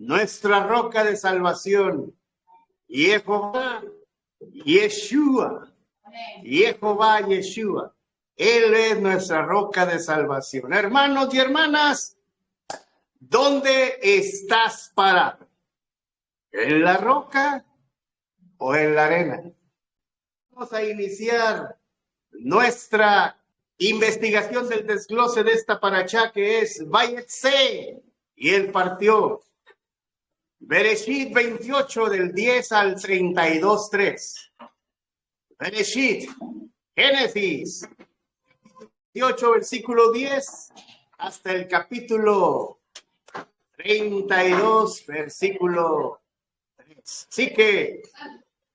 nuestra roca de salvación, Jehová, Yeshua, Jehová, Yeshua. Él es nuestra roca de salvación. Hermanos y hermanas, ¿dónde estás parado? ¿En la roca o en la arena? Vamos a iniciar nuestra investigación del desglose de esta parachá que es Vayetse, y él partió. Bereshit 28 del 10 al 32:3. Bereshit, Génesis 28 versículo 10 hasta el capítulo 32 versículo 3. Así que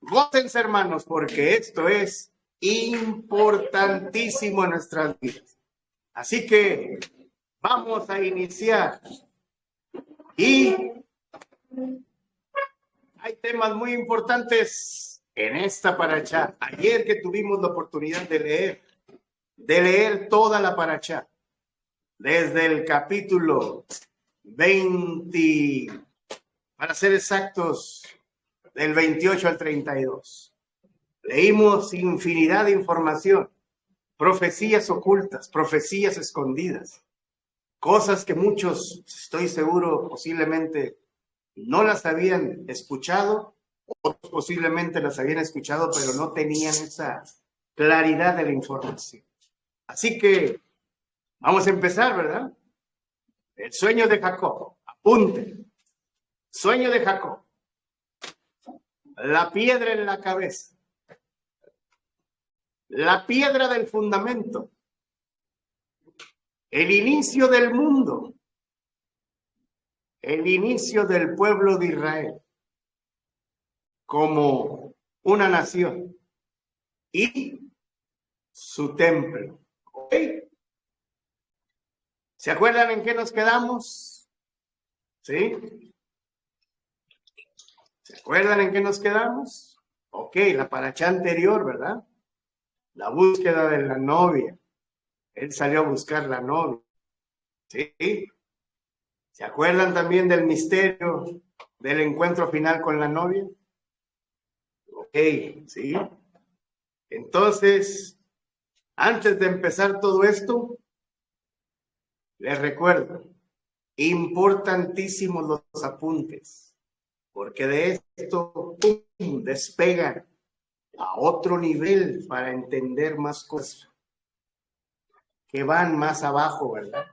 gócense, hermanos, porque esto es importantísimo en nuestras vidas. Así que vamos a iniciar. Y hay temas muy importantes en esta parachá. Ayer que tuvimos la oportunidad de leer toda la parachá, desde el capítulo 20, para ser exactos, del 28 al 32. Leímos infinidad de información, profecías ocultas, profecías escondidas, cosas que muchos, estoy seguro, posiblemente no las habían escuchado, otros posiblemente las habían escuchado, pero no tenían esa claridad de la información. Así que vamos a empezar, ¿verdad? El sueño de Jacob. Apunten. Sueño de Jacob. La piedra en la cabeza. La piedra del fundamento. El inicio del mundo. El inicio del pueblo de Israel como una nación y su templo. ¿Ok? ¿Se acuerdan en qué nos quedamos? ¿Sí? ¿Se acuerdan en qué nos quedamos? Ok, la parachá anterior, ¿verdad? La búsqueda de la novia. Él salió a buscar la novia. ¿Sí? ¿Se acuerdan también del misterio del encuentro final con la novia? Ok, ¿sí? Entonces, antes de empezar todo esto, les recuerdo, importantísimos los apuntes, porque de esto despegan a otro nivel para entender más cosas que van más abajo, ¿verdad?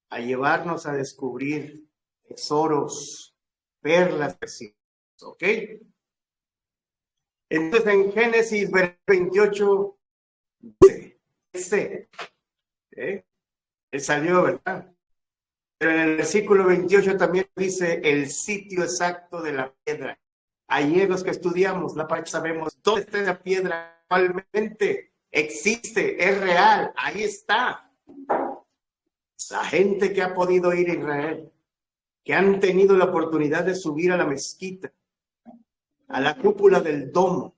A llevarnos a descubrir tesoros, perlas preciosas, ¿ok? Entonces en Génesis 28 dice, él salió, ¿verdad? Pero en el versículo 28 también dice el sitio exacto de la piedra. Ayer los que estudiamos la parte sabemos dónde está esa piedra actualmente. Existe, es real, ahí está. La gente que ha podido ir a Israel, que han tenido la oportunidad de subir a la mezquita, a la cúpula del domo,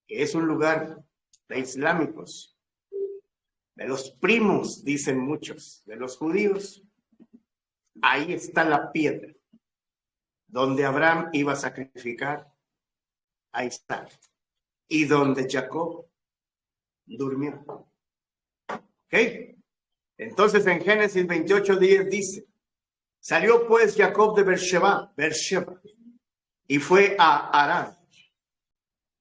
que es un lugar de islámicos, de los primos, dicen muchos, de los judíos. Ahí está la piedra donde Abraham iba a sacrificar a Isaac y donde Jacob durmió. ¿Ok? Entonces en Génesis 28:10 dice, salió pues Jacob de Beersheba, y fue a Harán.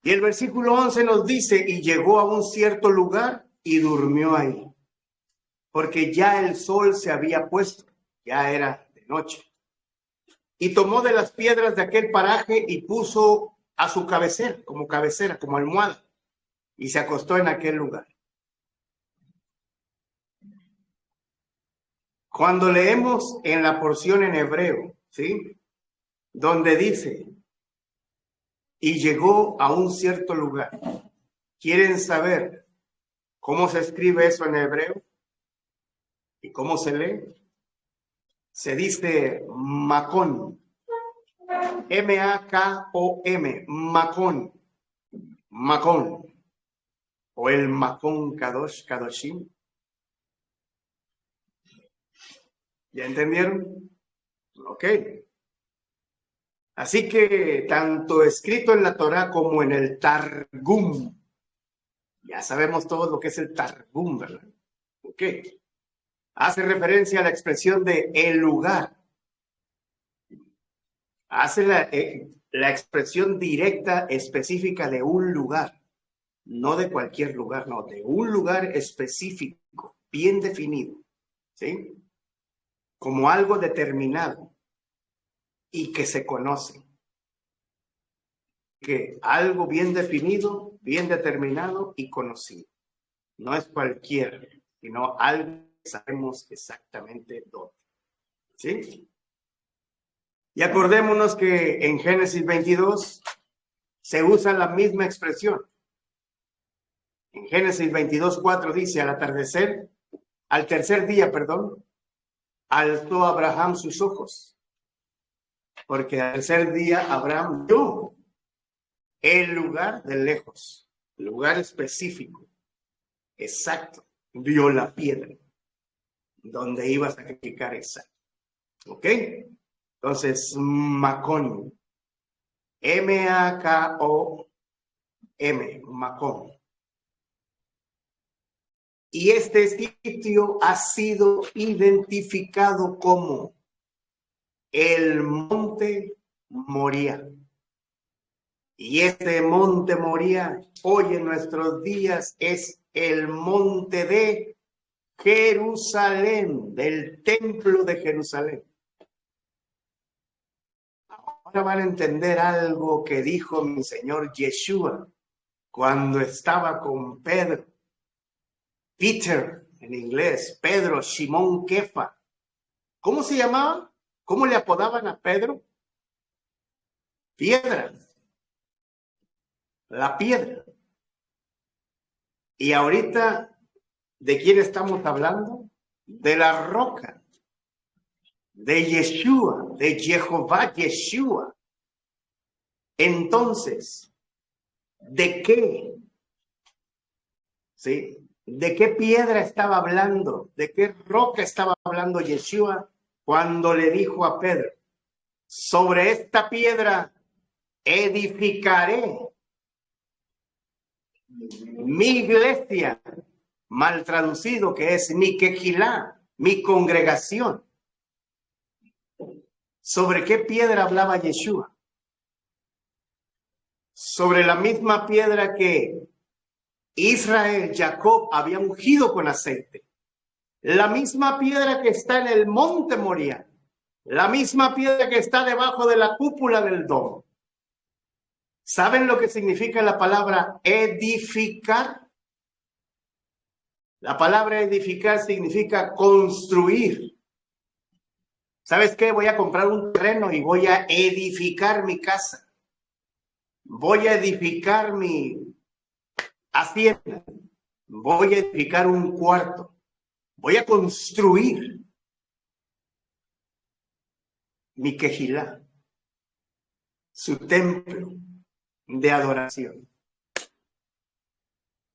Y el versículo 11 nos dice, y llegó a un cierto lugar y durmió ahí, porque ya el sol se había puesto, ya era de noche. Y tomó de las piedras de aquel paraje y puso a su cabecera, como almohada, y se acostó en aquel lugar. Cuando leemos en la porción en hebreo, ¿sí? Donde dice, y llegó a un cierto lugar. ¿Quieren saber cómo se escribe eso en hebreo? ¿Y cómo se lee? Se dice Macón. M-A-K-O-M. Macón. Macón. O el Macón Kadosh, Kadoshim. ¿Ya entendieron? Ok. Así que tanto escrito en la Torá como en el Targum, ya sabemos todos lo que es el Targum, ¿verdad? Ok. Hace referencia a la expresión de el lugar. Hace la expresión directa específica de un lugar. No de cualquier lugar, no, de un lugar específico, bien definido, ¿sí? Como algo determinado y que se conoce. Que algo bien definido, bien determinado y conocido. No es cualquier, sino algo que sabemos exactamente dónde. ¿Sí? Y acordémonos que en Génesis 22 se usa la misma expresión. En Génesis 22:4 dice, al tercer día, perdón, alzó Abraham sus ojos, porque al tercer día Abraham vio el lugar de lejos, lugar específico, exacto, vio la piedra donde iba a sacrificar exacto. ¿Ok? Entonces, Macón, M-A-K-O-M, Macón. Y este sitio ha sido identificado como el Monte Moría. Y este Monte Moría, hoy en nuestros días, es el Monte de Jerusalén, del Templo de Jerusalén. Ahora van a entender algo que dijo mi Señor Yeshua cuando estaba con Pedro. Peter, en inglés, Pedro, Simón Kefa. ¿Cómo se llamaba? ¿Cómo le apodaban a Pedro? Piedra. La piedra. Y ahorita, ¿de quién estamos hablando? De la roca. De Yeshua, de Jehová Yeshua. Entonces, ¿de qué? ¿Sí? ¿De qué piedra estaba hablando? ¿De qué roca estaba hablando Yeshua cuando le dijo a Pedro, sobre esta piedra edificaré mi iglesia, mal traducido, que es mi quejilá, mi congregación? ¿Sobre qué piedra hablaba Yeshua? Sobre la misma piedra que Israel, Jacob había ungido con aceite. La misma piedra que está en el monte Moria. La misma piedra que está debajo de la cúpula del domo. ¿Saben lo que significa la palabra edificar? La palabra edificar significa construir. ¿Sabes qué? Voy a comprar un terreno y voy a edificar mi casa. Voy a edificar mi hacienda. Voy a edificar un cuarto. Voy a construir mi quejilá, su templo de adoración.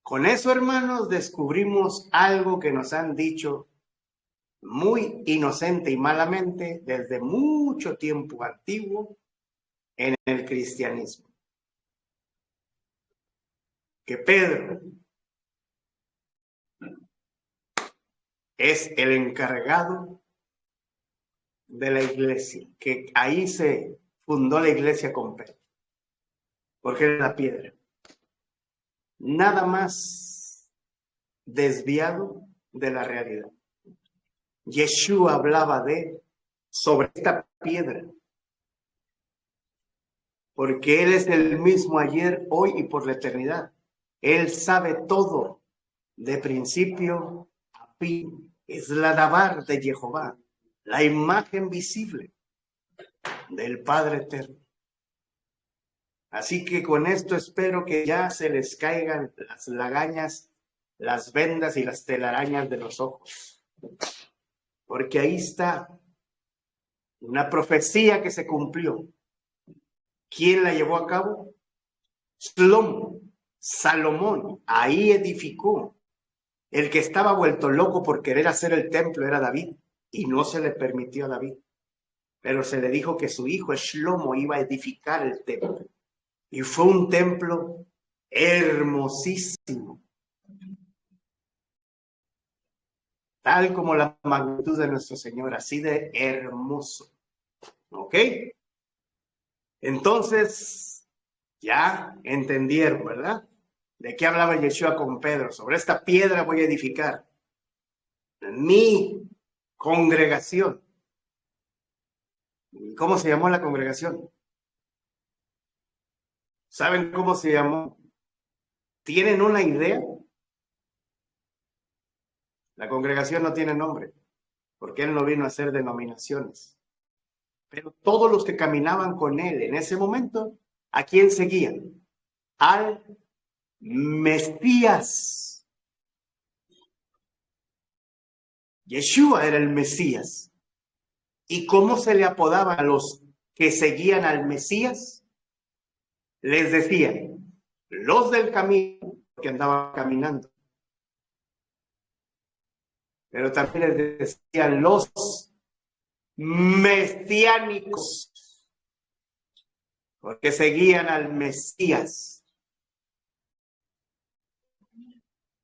Con eso, hermanos, descubrimos algo que nos han dicho muy inocente y malamente desde mucho tiempo antiguo en el cristianismo. Que Pedro es el encargado de la iglesia, que ahí se fundó la iglesia con Pedro, porque era la piedra. Nada más desviado de la realidad. Yeshua hablaba sobre esta piedra, porque Él es el mismo ayer, hoy y por la eternidad. Él sabe todo, de principio a fin. Es la dabar de Jehová, la imagen visible del Padre eterno. Así que con esto espero que ya se les caigan las lagañas, las vendas y las telarañas de los ojos. Porque ahí está una profecía que se cumplió. ¿Quién la llevó a cabo? Salomón. Ahí edificó. El que estaba vuelto loco por querer hacer el templo era David. Y no se le permitió a David. pero se le dijo que su hijo Shlomo iba a edificar el templo. Y fue un templo hermosísimo, tal como la magnitud de nuestro Señor, así de hermoso. ¿Ok? Entonces, ya entendieron, ¿verdad? ¿De qué hablaba Yeshua con Pedro? Sobre esta piedra voy a edificar mi congregación. ¿Cómo se llamó la congregación? ¿Saben cómo se llamó? ¿Tienen una idea? La congregación no tiene nombre, porque él no vino a hacer denominaciones. Pero todos los que caminaban con él en ese momento, ¿a quién seguían? Al Mesías. Yeshua era el Mesías. ¿Y cómo se le apodaba a los que seguían al Mesías? Les decían, los del camino, que andaban caminando. Pero también les decían los mesiánicos, porque seguían al Mesías.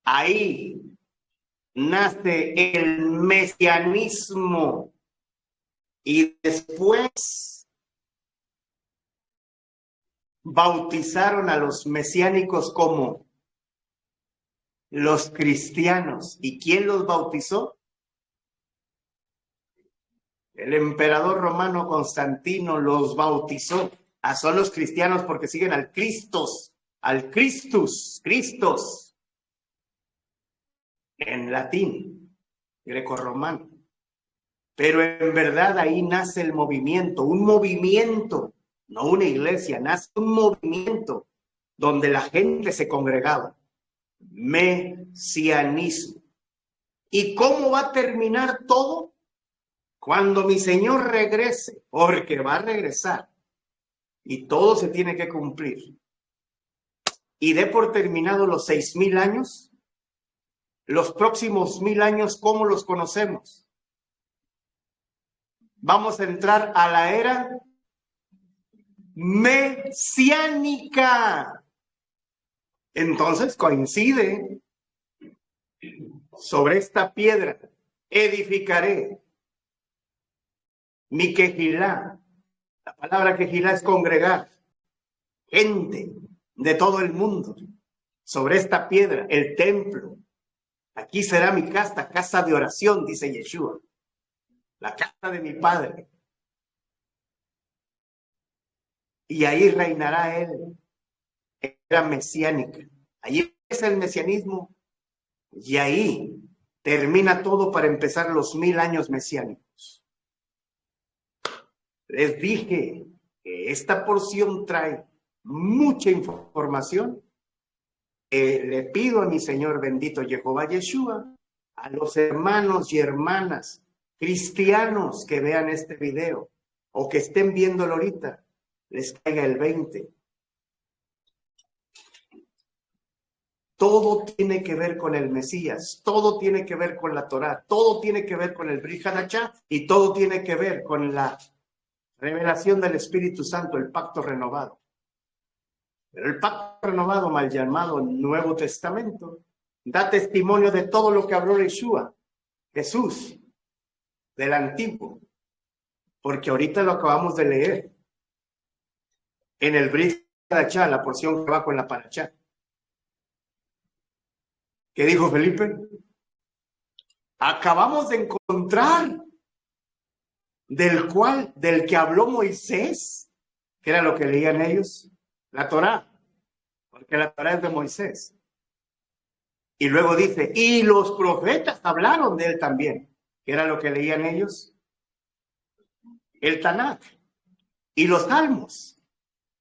Ahí nace el mesianismo y después bautizaron a los mesiánicos como los cristianos. ¿Y quién los bautizó? El emperador romano Constantino los bautizó. Son los cristianos porque siguen al Christus, Christos, en latín, grecorromano. Pero en verdad ahí nace el movimiento, un movimiento, no una iglesia, nace un movimiento donde la gente se congregaba. Mesianismo. ¿Y cómo va a terminar todo? Cuando mi Señor regrese, porque va a regresar. Y todo se tiene que cumplir. Y dé por terminado los 6,000 años. Los próximos 1,000 años, ¿cómo los conocemos? Vamos a entrar a la era mesiánica. Entonces coincide, sobre esta piedra edificaré mi quejilá. La palabra quejilá es congregar, gente de todo el mundo. Sobre esta piedra, el templo. Aquí será mi casa, casa de oración, dice Yeshua. La casa de mi Padre. Y ahí reinará él. Era mesiánica. Allí es el mesianismo. Y ahí termina todo para empezar los 1,000 años mesiánicos. Les dije que esta porción trae mucha información. Le pido a mi Señor bendito Jehová Yeshua, a los hermanos y hermanas cristianos que vean este video o que estén viéndolo ahorita, les caiga el 20. Todo tiene que ver con el Mesías, todo tiene que ver con la Torá, todo tiene que ver con el Brit Hadashah y todo tiene que ver con la revelación del Espíritu Santo, el pacto renovado. Pero el pacto renovado, mal llamado Nuevo Testamento, da testimonio de todo lo que habló Yeshua, Jesús, del Antiguo, porque ahorita lo acabamos de leer en el Brit Hadashah, la porción que va con la Parashá. ¿Qué dijo Felipe? Acabamos de encontrar del que habló Moisés, que era lo que leían ellos, la Torá, porque la Torá es de Moisés. Y luego dice, y los profetas hablaron de él también, que era lo que leían ellos, el Tanakh y los Salmos,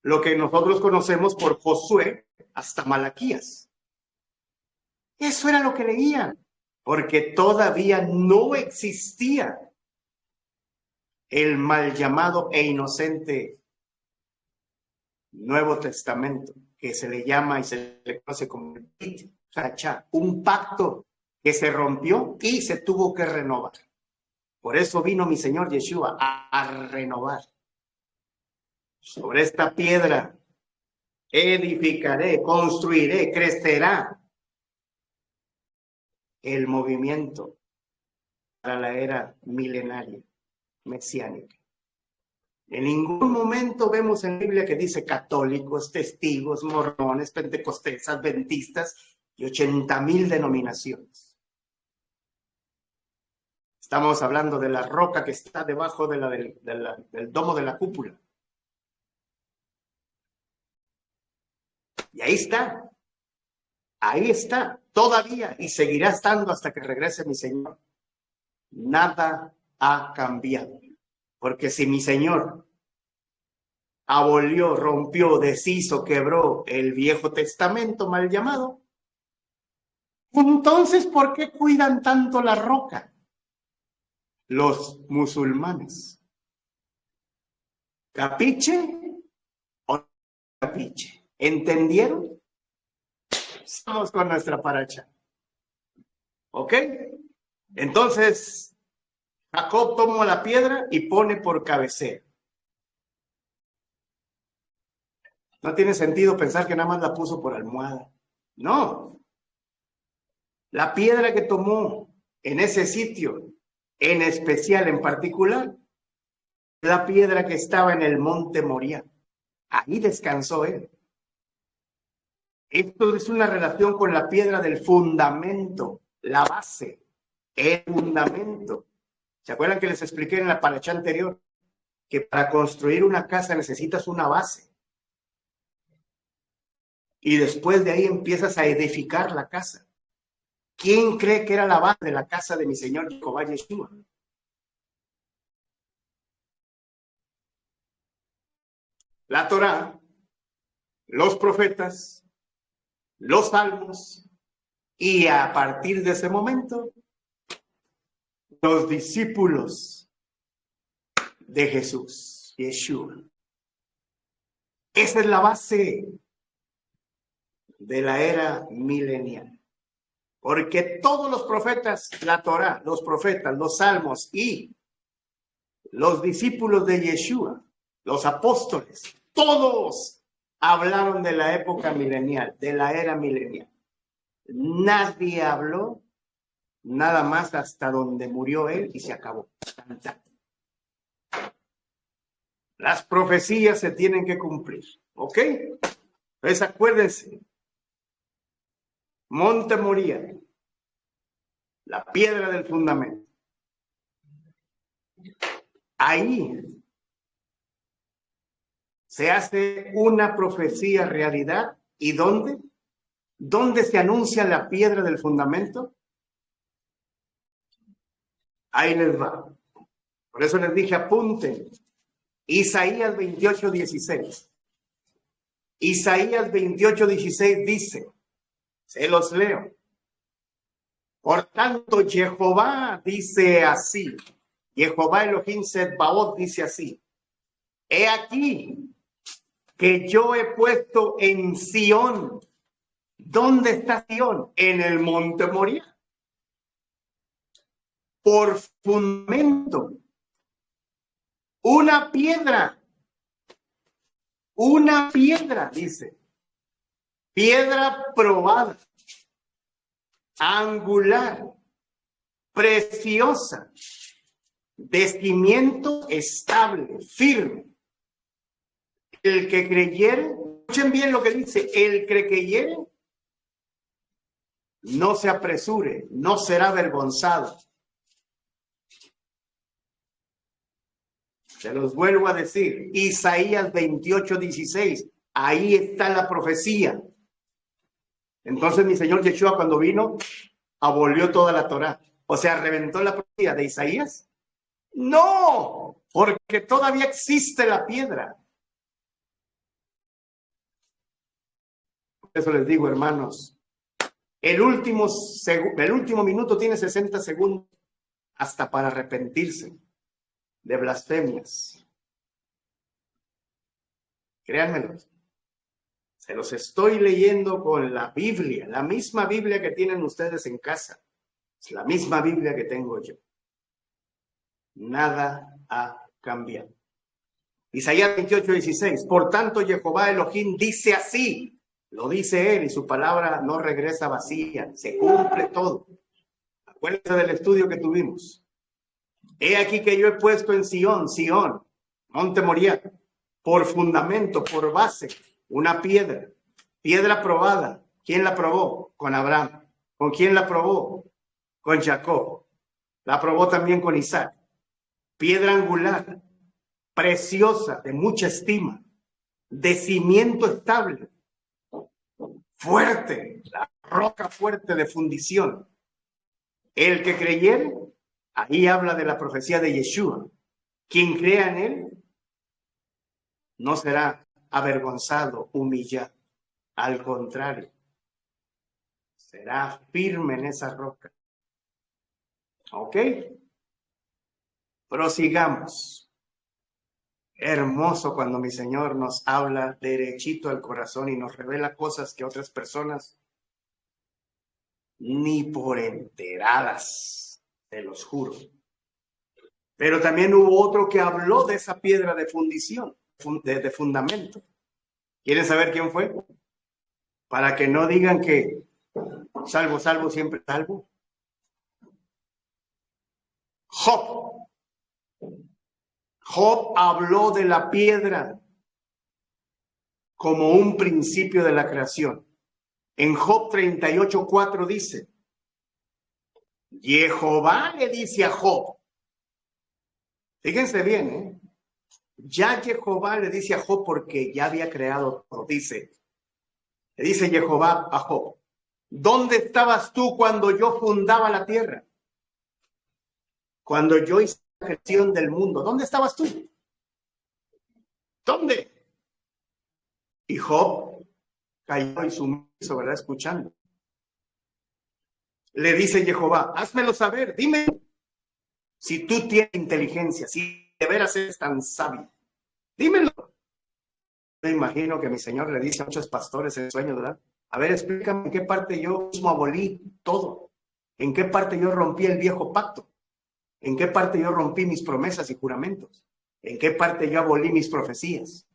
lo que nosotros conocemos por Josué hasta Malaquías. Eso era lo que leían, porque todavía no existía el mal llamado e inocente Nuevo Testamento, que se le llama y se le conoce como el Brit Hadashah, un pacto que se rompió y se tuvo que renovar. Por eso vino mi Señor Yeshua a renovar. Sobre esta piedra edificaré, construiré, crecerá el movimiento para la era milenaria, mesiánica. En ningún momento vemos en la Biblia que dice católicos, testigos, mormones, pentecostés, adventistas y 80,000 denominaciones. Estamos hablando de la roca que está debajo de del domo de la cúpula. Y ahí está, todavía, y seguirá estando hasta que regrese mi Señor. Nada ha cambiado. Porque si mi Señor abolió, rompió, deshizo, quebró el Viejo Testamento mal llamado, entonces, ¿por qué cuidan tanto la roca los musulmanes? ¿Capiche o no capiche? ¿Entendieron? Estamos con nuestra paracha. ¿Ok? Entonces, Jacob toma la piedra y pone por cabecera. No tiene sentido pensar que nada más la puso por almohada. No. La piedra que tomó en ese sitio, en especial, en particular, la piedra que estaba en el monte Moría. Ahí descansó él. Esto es una relación con la piedra del fundamento, la base, el fundamento. ¿Se acuerdan que les expliqué en la paracha anterior que para construir una casa necesitas una base? Y después de ahí empiezas a edificar la casa. ¿Quién cree que era la base de la casa de mi Señor Jehová Yeshua? La Torá, los profetas, los salmos, y a partir de ese momento, los discípulos de Jesús, Yeshua. Esa es la base de la era milenial. Porque todos los profetas, la Torá, los profetas, los salmos y los discípulos de Yeshua, los apóstoles, todos hablaron de la época milenial, de la era milenial. Nadie habló nada más hasta donde murió él y se acabó. Las profecías se tienen que cumplir, ¿ok? Entonces acuérdense, Monte Moría, la piedra del fundamento. Ahí se hace una profecía realidad. ¿Y dónde? ¿Dónde se anuncia la piedra del fundamento? Ahí les va. Por eso les dije, apunten. Isaías 28:16. Isaías 28:16 dice, se los leo. Por tanto, Jehová dice así. Jehová Elohim Sedbaot dice así. He aquí que yo he puesto en Sión. ¿Dónde está Sión? En el monte Moría. Por fundamento. Una piedra, dice, piedra probada, angular, preciosa, de cimiento estable, firme. El que creyere, escuchen bien lo que dice, el que creyere, no se apresure, no será avergonzado. Se los vuelvo a decir, Isaías 28:16, ahí está la profecía. Entonces mi Señor Yeshua cuando vino, abolió toda la Torá. O sea, reventó la profecía de Isaías. No, porque todavía existe la piedra. Por eso les digo, hermanos, el último minuto tiene 60 segundos hasta para arrepentirse de blasfemias. Créanmelo. Se los estoy leyendo con la Biblia, la misma Biblia que tienen ustedes en casa. Es la misma Biblia que tengo yo. nada ha cambiado. Isaías 28:16. Por tanto, Jehová Elohim dice así, lo dice él y su palabra no regresa vacía, se cumple todo. Acuérdense del estudio que tuvimos. He aquí que yo he puesto en Sión, monte Moriah, por fundamento, por base, una piedra probada. ¿Quién la probó? Con Abraham. ¿Con quién la probó? Con Jacob. La probó también con Isaac. Piedra angular, preciosa, de mucha estima, de cimiento estable, fuerte, la roca fuerte de fundición. El que creyere, ahí habla de la profecía de Yeshua. Quien crea en él no será avergonzado, humillado. Al contrario, será firme en esa roca. ¿Ok? Prosigamos. Hermoso cuando mi Señor nos habla derechito al corazón y nos revela cosas que otras personas ni por enteradas, te los juro. Pero también hubo otro que habló de esa piedra de fundición, de fundamento. ¿Quieren saber quién fue? Para que no digan que salvo, siempre salvo. Job. Job habló de la piedra como un principio de la creación. En Job 38:4 dice, Jehová le dice a Job, fíjense bien, ya Jehová le dice a Job porque ya había creado todo, le dice Jehová a Job, ¿dónde estabas tú cuando yo fundaba la tierra? Cuando yo hice la creación del mundo, ¿dónde estabas tú? ¿Dónde? Y Job cayó y sumiso, ¿verdad? Escuchando. Le dice Jehová, házmelo saber, dime, si tú tienes inteligencia, si de veras eres tan sabio, dímelo. Me imagino que mi Señor le dice a muchos pastores en sueño, ¿verdad? A ver, explícame en qué parte yo mismo abolí todo, en qué parte yo rompí el viejo pacto, en qué parte yo rompí mis promesas y juramentos, en qué parte yo abolí mis profecías.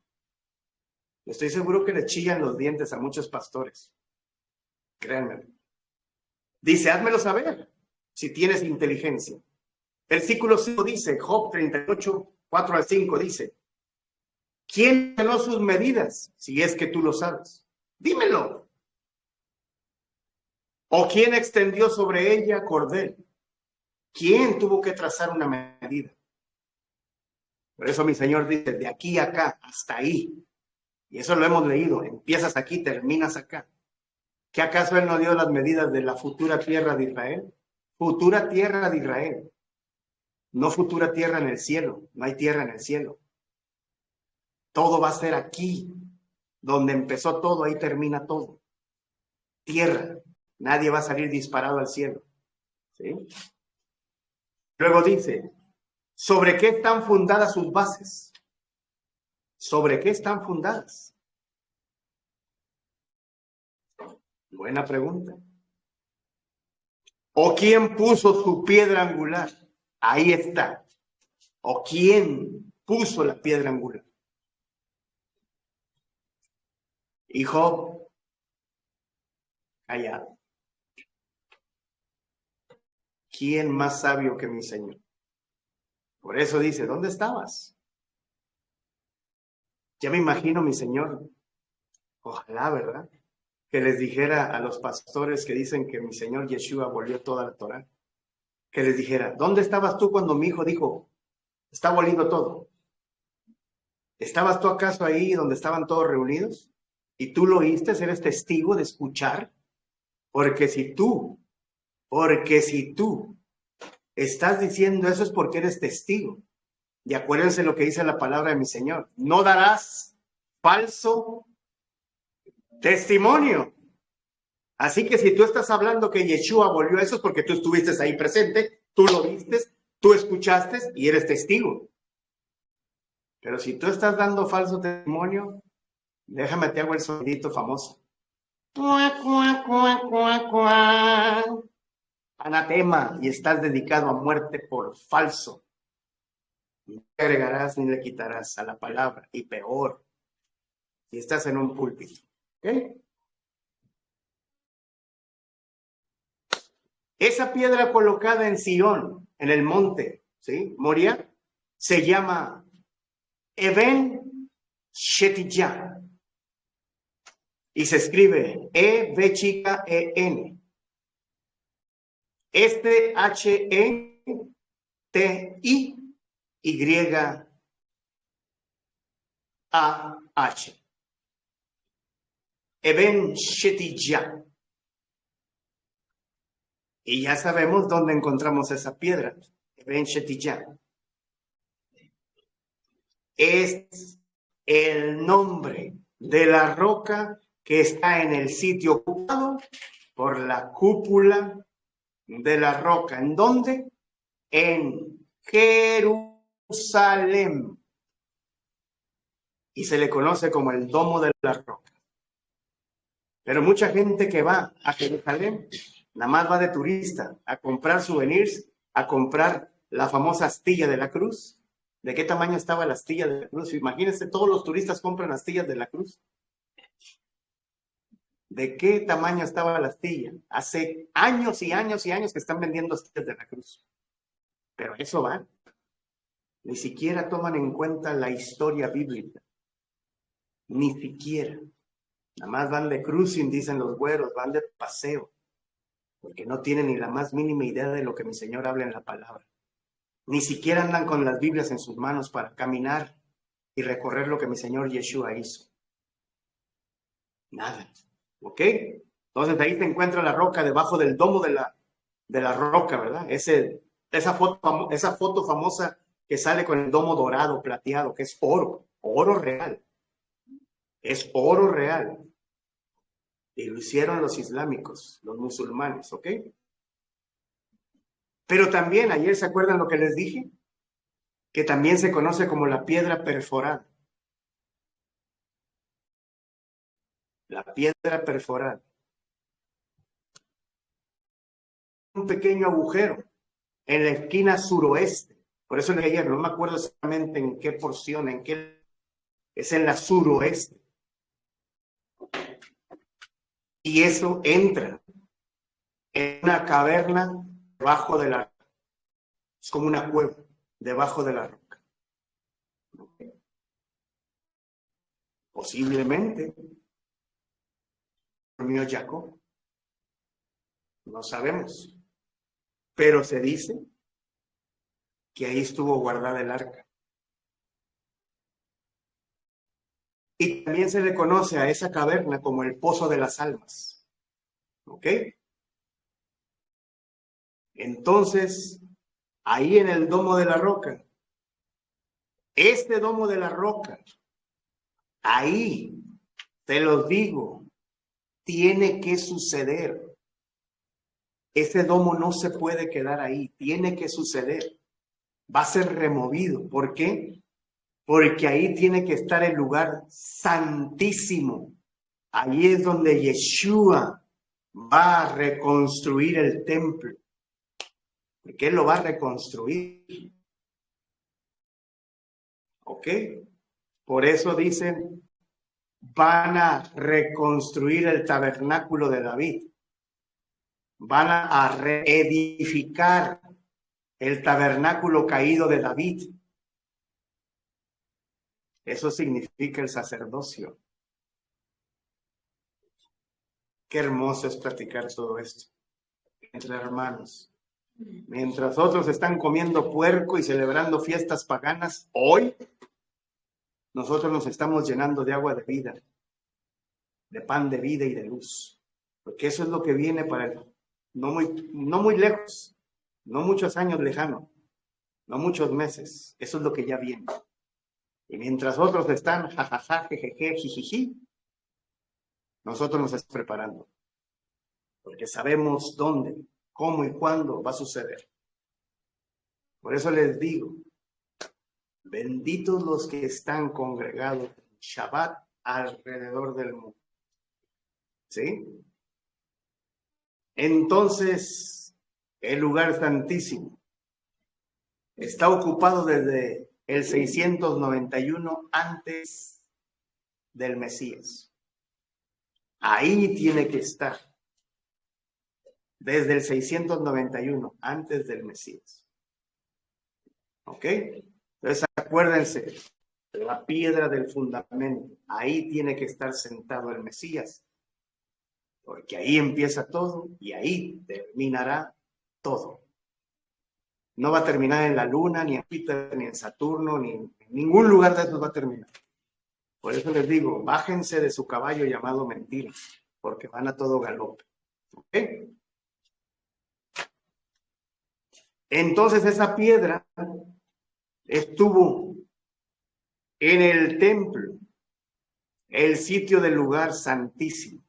Estoy seguro que le chillan los dientes a muchos pastores. Créanme. Dice, házmelo saber si tienes inteligencia. Versículo 5 dice, Job 38:4-5 dice, ¿quién llenó sus medidas? Si es que tú lo sabes. Dímelo. ¿O quién extendió sobre ella cordel? ¿Quién tuvo que trazar una medida? Por eso mi Señor dice, de aquí a acá, hasta ahí. Y eso lo hemos leído. Empiezas aquí, terminas acá. ¿Qué acaso Él no dio las medidas de la futura tierra de Israel? Futura tierra de Israel. No futura tierra en el cielo. No hay tierra en el cielo. Todo va a ser aquí. Donde empezó todo, ahí termina todo. Tierra. Nadie va a salir disparado al cielo. ¿Sí? Luego dice, ¿sobre qué están fundadas sus bases? ¿Sobre qué están fundadas? Buena pregunta. ¿O quién puso su piedra angular? Ahí está. ¿O quién puso la piedra angular? Y Job, callado. ¿Quién más sabio que mi Señor? Por eso dice, ¿dónde estabas? Ya me imagino, mi Señor, ojalá, ¿verdad? Que les dijera a los pastores que dicen que mi Señor Yeshua volvió toda la Torá, que les dijera, ¿dónde estabas tú cuando mi hijo dijo, está volviendo todo? ¿Estabas tú acaso ahí donde estaban todos reunidos? ¿Y tú lo oíste? ¿Eres testigo de escuchar? Porque si tú estás diciendo eso es porque eres testigo. Y acuérdense lo que dice la palabra de mi Señor. No darás falso testimonio. Así que si tú estás hablando que Yeshua volvió, eso es porque tú estuviste ahí presente, tú lo viste, tú escuchaste y eres testigo. Pero si tú estás dando falso testimonio, déjame te hago el sonidito famoso. Anatema, y estás dedicado a muerte por falso No le agregarás ni le quitarás a la palabra, y peor, si estás en un púlpito. ¿Ok? Esa piedra colocada en Sion, en el monte, ¿sí? Moria, se llama Eben Shetiyah. Y se escribe E-B chica E-N. H-E-T-I-Y-A-H. Eben Shetiyah. Y ya sabemos dónde encontramos esa piedra. Eben Shetiyah. Es el nombre de la roca que está en el sitio ocupado por la cúpula de la roca. ¿En dónde? En Jerusalén. Y se le conoce como el domo de la roca. Pero mucha gente que va a Jerusalén, nada más va de turista a comprar souvenirs, a comprar la famosa astilla de la cruz. ¿De qué tamaño estaba la astilla de la cruz? Imagínense, todos los turistas compran astillas de la cruz. ¿De qué tamaño estaba la astilla? Hace años y años y años que están vendiendo astillas de la cruz. Pero eso va. Ni siquiera toman en cuenta la historia bíblica. Ni siquiera. Nada más van de cruising, dicen los güeros, van de paseo. Porque no tienen ni la más mínima idea de lo que mi Señor habla en la palabra. Ni siquiera andan con las Biblias en sus manos para caminar y recorrer lo que mi Señor Yeshua hizo. Nada. ¿Ok? Entonces ahí se encuentra la roca debajo del domo de la roca, ¿verdad? Esa foto famosa que sale con el domo dorado, plateado, que es oro real. Es oro real. Y lo hicieron los islámicos, los musulmanes, ¿ok? Pero también, ayer se acuerdan lo que les dije, que también se conoce como la piedra perforada. La piedra perforada. Un pequeño agujero en la esquina suroeste. Por eso le ayer, no me acuerdo exactamente en qué porción, es en la suroeste. Y eso entra en una caverna debajo de la roca. Es como una cueva debajo de la roca. Posiblemente dormió Jacob. No sabemos. Pero se dice que ahí estuvo guardada el arca. Y también se le conoce a esa caverna como el pozo de las almas. ¿Ok? Entonces, ahí en el domo de la roca, este domo de la roca, ahí, te los digo, tiene que suceder. Ese domo no se puede quedar ahí, tiene que suceder. Va a ser removido. ¿Por qué? Porque ahí tiene que estar el lugar santísimo. Ahí es donde Yeshua va a reconstruir el templo. Porque Él lo va a reconstruir. ¿Ok? Por eso dicen, van a reconstruir el tabernáculo de David. Van a reedificar el tabernáculo caído de David. Eso significa el sacerdocio. Qué hermoso es platicar todo esto entre hermanos. Mientras otros están comiendo puerco y celebrando fiestas paganas, hoy nosotros nos estamos llenando de agua de vida, de pan de vida y de luz. Porque eso es lo que viene para el no muy lejos, no muchos años lejano, no muchos meses. Eso es lo que ya viene. Y mientras otros están jajaja, jejeje, jijiji, nosotros nos estamos preparando. Porque sabemos dónde, cómo y cuándo va a suceder. Por eso les digo, benditos los que están congregados en Shabbat alrededor del mundo. ¿Sí? Entonces, el lugar santísimo está ocupado desde el 691 antes del Mesías. Ahí tiene que estar. Desde el 691 antes del Mesías. ¿Ok? Entonces acuérdense, la piedra del fundamento. Ahí tiene que estar sentado el Mesías. Porque ahí empieza todo y ahí terminará todo. No va a terminar en la Luna, ni en Júpiter, ni en Saturno, ni en ningún lugar de esos va a terminar. Por eso les digo, bájense de su caballo llamado mentira, porque van a todo galope. ¿Ok? Entonces esa piedra estuvo en el templo, el sitio del lugar santísimo.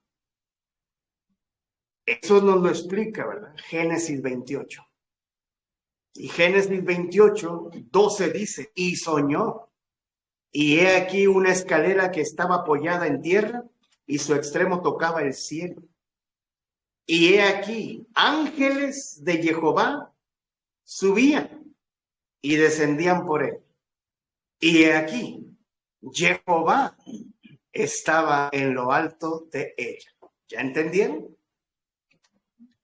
Eso nos lo explica, ¿verdad? Génesis 28. Y Génesis 28, 12 dice, y soñó, y he aquí una escalera que estaba apoyada en tierra, y su extremo tocaba el cielo. Y he aquí, ángeles de Jehová subían y descendían por él. Y he aquí, Jehová estaba en lo alto de él. ¿Ya entendieron?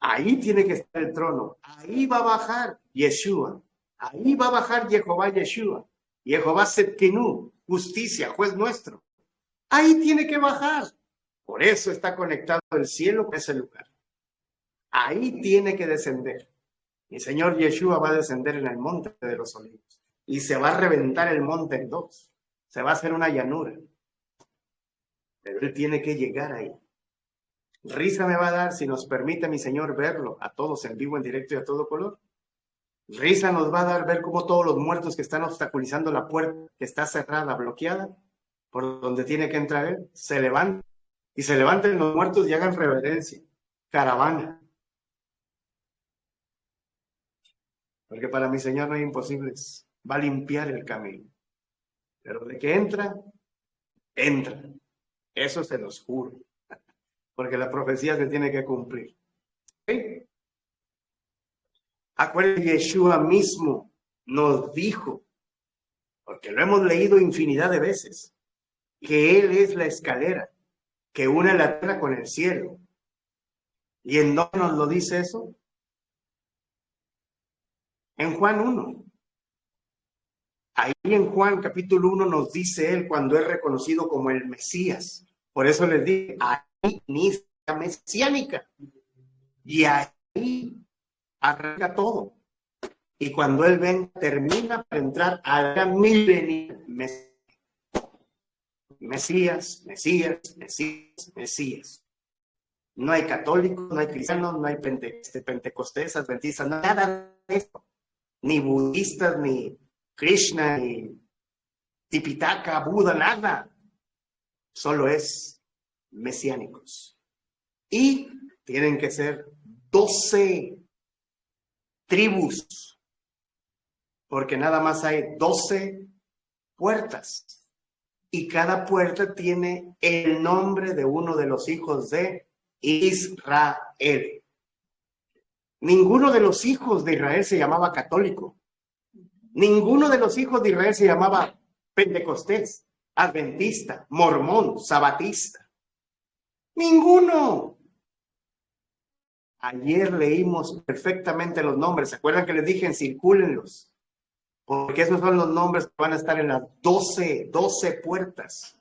Ahí tiene que estar el trono. Ahí va a bajar Yeshua. Ahí va a bajar Jehová Yeshua. Jehová Setkinu, justicia, juez nuestro. Ahí tiene que bajar. Por eso está conectado el cielo con ese lugar. Ahí tiene que descender. Mi Señor Yeshua va a descender en el monte de los olivos. Y se va a reventar el monte en dos. Se va a hacer una llanura. Pero Él tiene que llegar ahí. Risa me va a dar si nos permite mi Señor verlo a todos en vivo, en directo y a todo color. Risa nos va a dar ver cómo todos los muertos que están obstaculizando la puerta que está cerrada, bloqueada, por donde tiene que entrar Él, se levanten. Y se levanten los muertos y hagan reverencia. Caravana. Porque para mi Señor no hay imposibles. Va a limpiar el camino. Pero de que entra, entra. Eso se los juro. Porque la profecía se tiene que cumplir. ¿Okay? Acuérdense, Yeshua mismo nos dijo, porque lo hemos leído infinidad de veces, que Él es la escalera que une la tierra con el cielo. ¿Y en dónde nos lo dice eso? En Juan 1. Ahí en Juan capítulo 1 nos dice Él cuando es reconocido como el Mesías. Por eso les digo, ahí inicia mesiánica. Y ahí arranca todo. Y cuando Él ven, termina para entrar a la milenio. Mesías, Mesías, Mesías, Mesías. No hay católicos, no hay cristianos, no hay pentecostés, adventistas, nada de esto. Ni budistas, ni Krishna, ni Tipitaka, Buda, nada. Solo es mesiánicos. Y tienen que ser 12 tribus, porque nada más hay 12 puertas. Y cada puerta tiene el nombre de uno de los hijos de Israel. Ninguno de los hijos de Israel se llamaba católico. Ninguno de los hijos de Israel se llamaba pentecostés, adventista, mormón, sabatista. Ninguno. Ayer leímos perfectamente los nombres. ¿Se acuerdan que les dije encircúlenlos? Porque esos son los nombres que van a estar en las 12 puertas.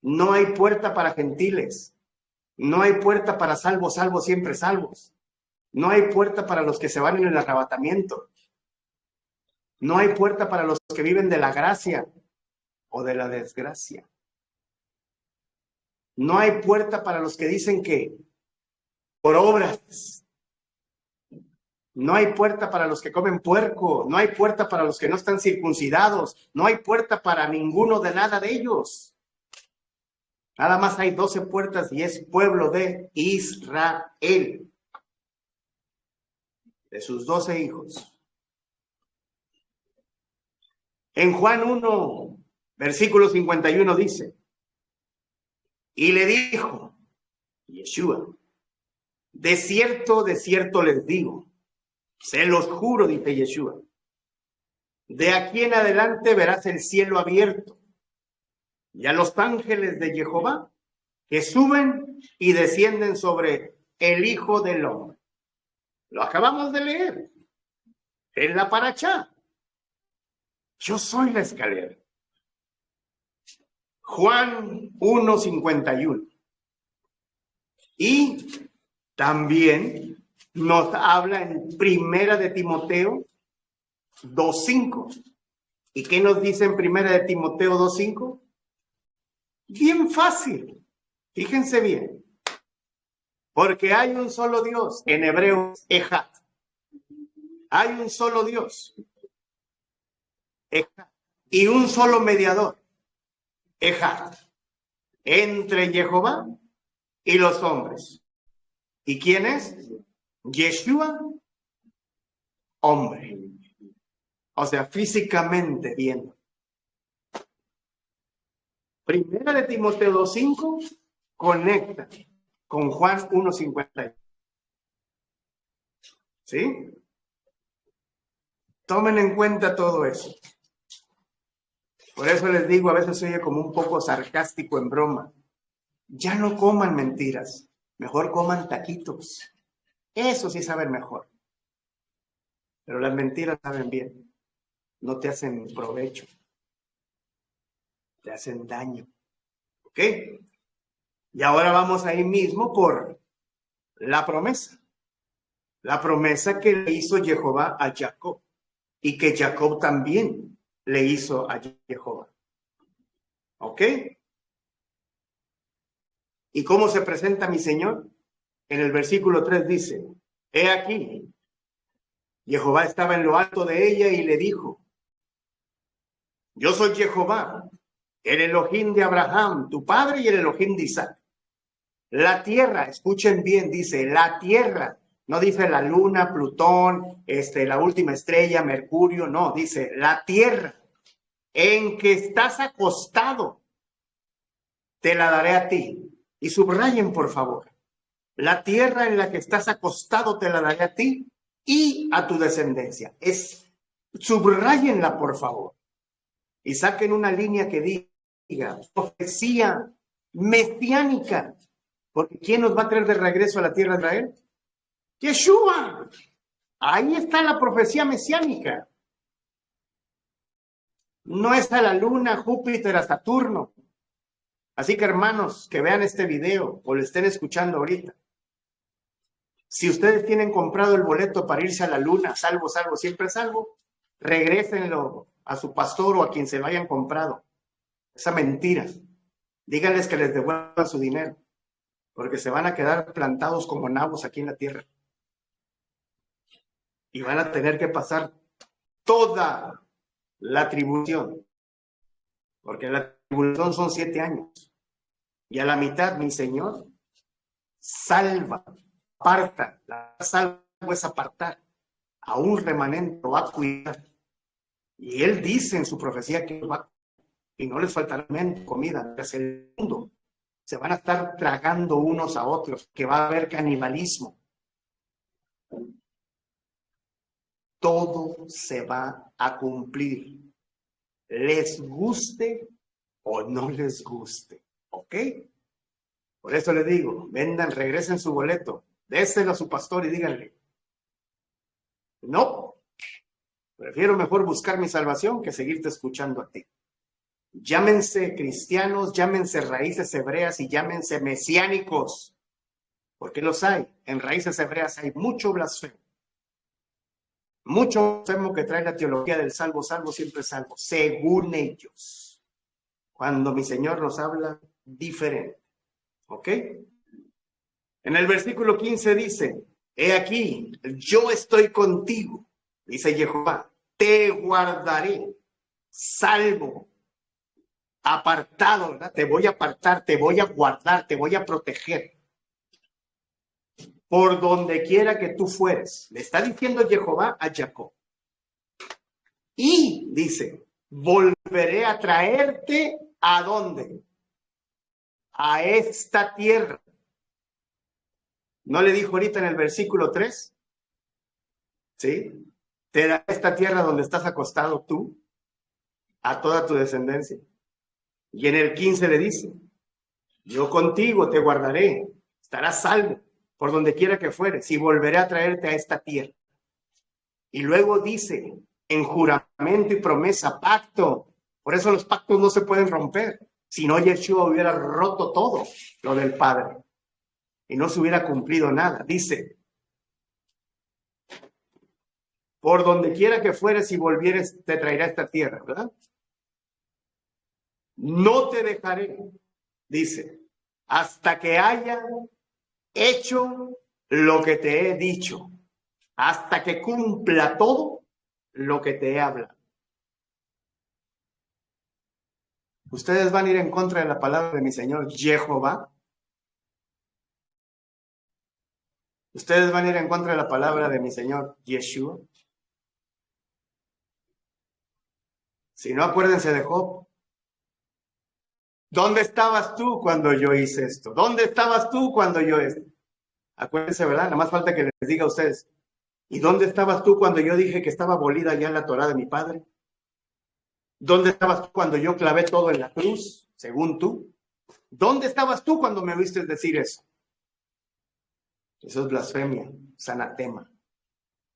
No hay puerta para gentiles. No hay puerta para salvos, salvos, siempre salvos. No hay puerta para los que se van en el arrebatamiento. No hay puerta para los que viven de la gracia o de la desgracia. No hay puerta para los que dicen que por obras. No hay puerta para los que comen puerco. No hay puerta para los que no están circuncidados. No hay puerta para ninguno de nada de ellos. Nada más hay 12 puertas y es pueblo de Israel. De sus 12 hijos. En Juan 1, versículo 51 dice, y le dijo Yeshua, de cierto les digo, se los juro, dice Yeshua, De aquí en adelante verás el cielo abierto y a los ángeles de Jehová que suben y descienden sobre el Hijo del Hombre. Lo acabamos de leer en la paracha. Yo soy la escalera. Juan 1:51. Y también nos habla en Primera de Timoteo 2:5. ¿Y qué nos dice en Primera de Timoteo 2:5? Bien fácil. Fíjense bien. Porque hay un solo Dios. En hebreo, Ejad. Hay un solo Dios. Ejad. Y un solo mediador. Ejad. Entre Jehová y los hombres. ¿Y quién es? Yeshua, hombre. O sea, físicamente viendo. Primera de Timoteo 2:5 conecta con Juan 1:50. ¿Sí? Tomen en cuenta todo eso. Por eso les digo, a veces se oye como un poco sarcástico en broma. Ya no coman mentiras, mejor coman taquitos. Eso sí saben mejor. Pero las mentiras saben bien. No te hacen provecho. Te hacen daño. ¿Ok? Y ahora vamos ahí mismo por la promesa. La promesa que le hizo Jehová a Jacob. Y que Jacob también le hizo a Jehová. ¿Ok? ¿Y cómo se presenta mi Señor? En el versículo 3 dice, he aquí, Jehová estaba en lo alto de ella y le dijo, yo soy Jehová, el Elohim de Abraham, tu padre, y el Elohim de Isaac. La tierra, escuchen bien, dice, la tierra, no dice la luna, Plutón, la última estrella, Mercurio, no, dice la tierra en que estás acostado, te la daré a ti. Y subrayen, por favor, la tierra en la que estás acostado te la daré a ti y a tu descendencia. Subrayenla, por favor. Y saquen una línea que diga, profecía mesiánica. Porque ¿quién nos va a traer de regreso a la tierra de Israel? Yeshua. Ahí está la profecía mesiánica. No es a la luna, Júpiter, a Saturno. Así que hermanos, que vean este video o lo estén escuchando ahorita. Si ustedes tienen comprado el boleto para irse a la luna, salvo, siempre salvo, regrésenlo a su pastor o a quien se lo hayan comprado. Esa mentira. Díganles que les devuelvan su dinero, porque se van a quedar plantados como nabos aquí en la tierra. Y van a tener que pasar toda la tribulación, porque la tribulación son 7 años. Y a la mitad, mi Señor, salva, aparta. La salva es apartar. A un remanente lo va a cuidar. Y Él dice en su profecía que va, y no les faltará comida, hacia el mundo. Se van a estar tragando unos a otros, que va a haber canibalismo. Todo se va a cumplir. Les guste o no les guste. ¿Ok? Por eso les digo, vendan, regresen su boleto, déselo a su pastor y díganle, no, prefiero mejor buscar mi salvación que seguirte escuchando a ti. Llámense cristianos, llámense raíces hebreas y llámense mesiánicos, porque los hay. En raíces hebreas hay mucho blasfemo. Mucho blasfemo que trae la teología del salvo, siempre salvo, según ellos. Cuando mi Señor nos habla diferente. ¿Ok? En el versículo 15 dice, he aquí, yo estoy contigo, dice Jehová, te guardaré, salvo, apartado, ¿verdad? Te voy a apartar, te voy a guardar, te voy a proteger. Por donde quiera que tú fueres. Le está diciendo Jehová a Jacob. Y dice, volveré a traerte ¿a dónde? A esta tierra. ¿No le dijo ahorita en el versículo 3? ¿Sí? te daré esta tierra donde estás acostado tú, a toda tu descendencia. Y en el 15 le dice, yo contigo te guardaré, estarás salvo por donde quiera que fueres y volveré a traerte a esta tierra. Y luego dice, en juramento y promesa, pacto. Por eso los pactos no se pueden romper. Si no, Yeshua hubiera roto todo lo del Padre y no se hubiera cumplido nada. Dice, por donde quiera que fueres y volvieres, te traeré a esta tierra, ¿verdad? No te dejaré, dice, hasta que haya hecho lo que te he dicho, hasta que cumpla todo lo que te he hablado. ¿Ustedes van a ir en contra de la palabra de mi Señor Jehová? ¿Ustedes van a ir en contra de la palabra de mi Señor Yeshua? Si no, acuérdense de Job. ¿Dónde estabas tú cuando yo hice esto? ¿Dónde estabas tú cuando yo esto? Acuérdense, ¿verdad? Nada más falta que les diga a ustedes. ¿Y dónde estabas tú cuando yo dije que estaba abolida ya la Torá de mi padre? ¿Dónde estabas tú cuando yo clavé todo en la cruz, según tú? ¿Dónde estabas tú cuando me oíste decir eso? Eso es blasfemia, es anatema.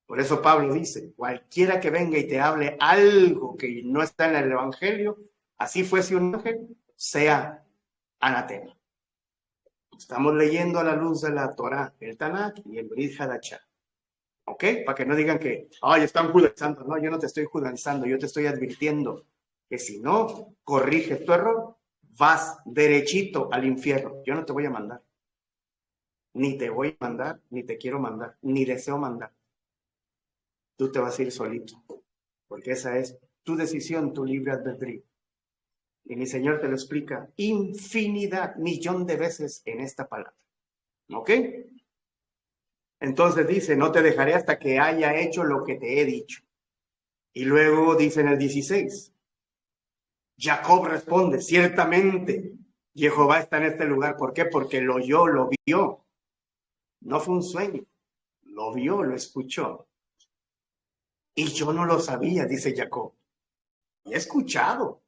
Por eso Pablo dice, cualquiera que venga y te hable algo que no está en el Evangelio, así fuese un ángel, sea anatema. Estamos leyendo a la luz de la Torá, el Tanakh y el Brit Hadachá. ¿Ok? Para que no digan que, ay, están judaizando. No, yo no te estoy judaizando, yo te estoy advirtiendo que si no corriges tu error, vas derechito al infierno. Yo no te voy a mandar. Ni te voy a mandar, ni te quiero mandar, ni deseo mandar. Tú te vas a ir solito, porque esa es tu decisión, tu libre albedrío. Y mi Señor te lo explica infinidad, millón de veces en esta palabra. ¿Ok? Entonces dice, no te dejaré hasta que haya hecho lo que te he dicho. Y luego dice en el 16, Jacob responde, ciertamente Jehová está en este lugar. ¿Por qué? Porque lo oyó, lo vio. No fue un sueño, lo vio, lo escuchó. Y yo no lo sabía, dice Jacob. He escuchado,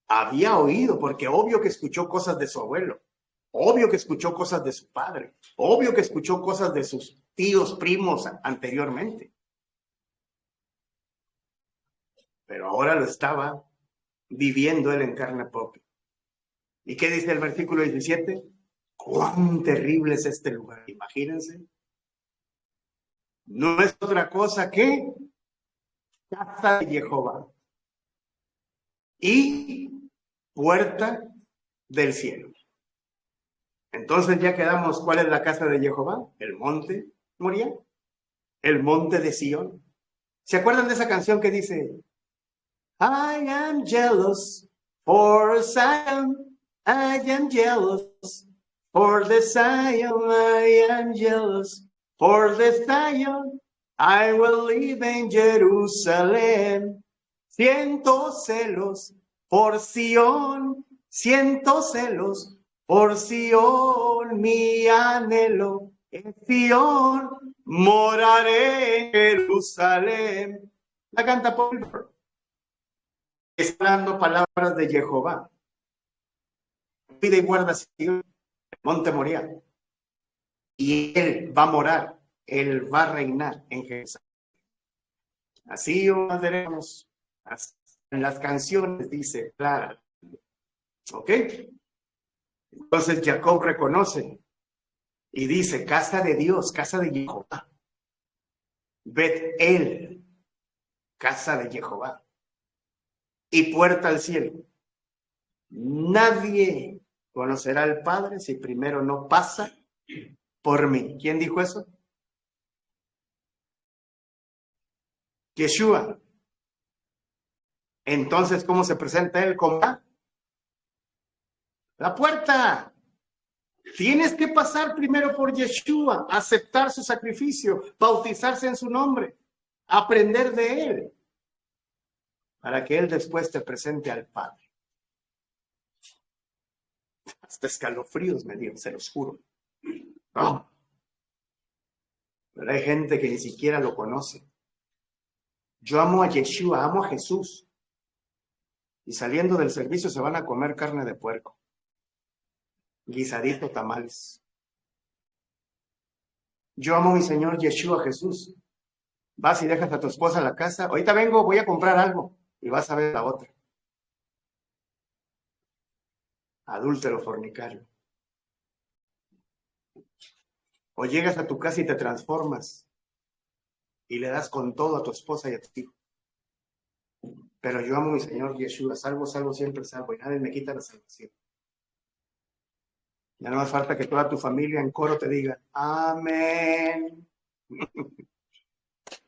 había oído, porque obvio que escuchó cosas de su abuelo, obvio que escuchó cosas de su padre, obvio que escuchó cosas de sus tíos, primos anteriormente. Pero ahora lo estaba viviendo él en carne propia. ¿Y qué dice el versículo 17? ¡Cuán terrible es este lugar! Imagínense. No es otra cosa que casa de Jehová y puerta del cielo. Entonces ya quedamos, ¿cuál es la casa de Jehová? El monte Moriah, el monte de Sion. ¿Se acuerdan de esa canción que dice, I am jealous for Zion, I am jealous for the Zion, I am jealous for the Zion, I will live in Jerusalem. Siento celos por Sion, siento celos por Sion, mi anhelo es Sion, moraré en Jerusalén. La canta Paul. Está dando palabras de Jehová. Pide y guarda Sion, monte Moriah. Y él va a morar, él va a reinar en Jerusalén. Así os veremos. En las canciones dice, claro. ¿Ok? Entonces Jacob reconoce y dice, casa de Dios, casa de Jehová. Bet-El, casa de Jehová. Y puerta al cielo. Nadie conocerá al Padre si primero no pasa por mí. ¿Quién dijo eso? Yeshua. Entonces, ¿cómo se presenta él? Como la puerta. Tienes que pasar primero por Yeshua, aceptar su sacrificio, bautizarse en su nombre, aprender de él, para que él después te presente al Padre. Hasta escalofríos me dio, se los juro. Oh. Pero hay gente que ni siquiera lo conoce. Yo amo a Yeshua, amo a Jesús. Y saliendo del servicio se van a comer carne de puerco, guisadito, tamales. Yo amo a mi Señor Yeshua Jesús. Vas y dejas a tu esposa en la casa. Ahorita vengo, voy a comprar algo. Y vas a ver la otra. Adúltero, fornicario. O llegas a tu casa y te transformas. Y le das con todo a tu esposa y a tu hijo. Pero yo amo a mi Señor Yeshua. Salvo, salvo, siempre salvo. Y nadie me quita la salvación. Ya no más falta que toda tu familia en coro te diga, amén.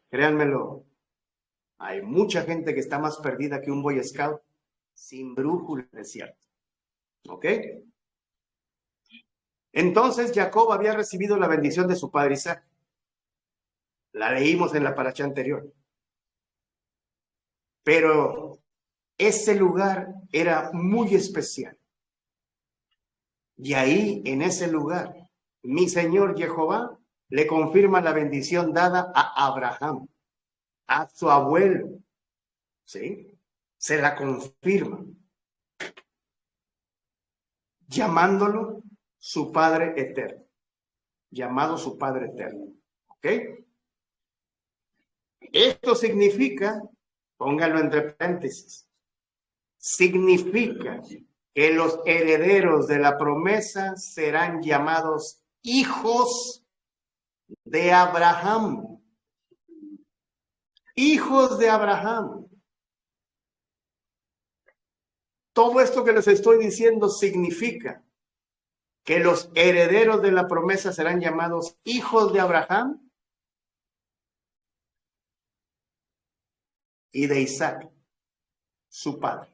Créanmelo, hay mucha gente que está más perdida que un Boy Scout sin brújula en el desierto. ¿Ok? Entonces Jacob había recibido la bendición de su padre Isaac. La leímos en la paracha anterior. Pero ese lugar era muy especial. Y ahí, en ese lugar, mi Señor Jehová le confirma la bendición dada a Abraham, a su abuelo. ¿Sí? Se la confirma, llamándolo su Padre eterno. Llamado su Padre eterno. ¿Ok? Esto significa, póngalo entre paréntesis, significa que los herederos de la promesa serán llamados hijos de Abraham. Hijos de Abraham. Todo esto que les estoy diciendo significa que los herederos de la promesa serán llamados hijos de Abraham y de Isaac, su padre.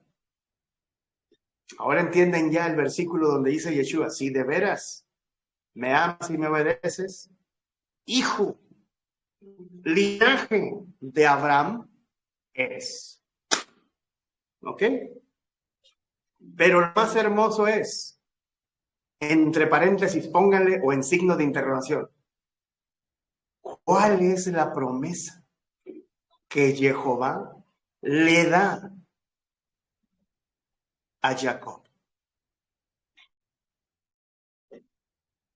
Ahora entienden ya el versículo donde dice Yeshua, si de veras me amas y me obedeces, hijo, linaje de Abraham eres. ¿Ok? Pero lo más hermoso es, entre paréntesis, pónganle o en signo de interrogación, ¿cuál es la promesa que Jehová le da a Jacob?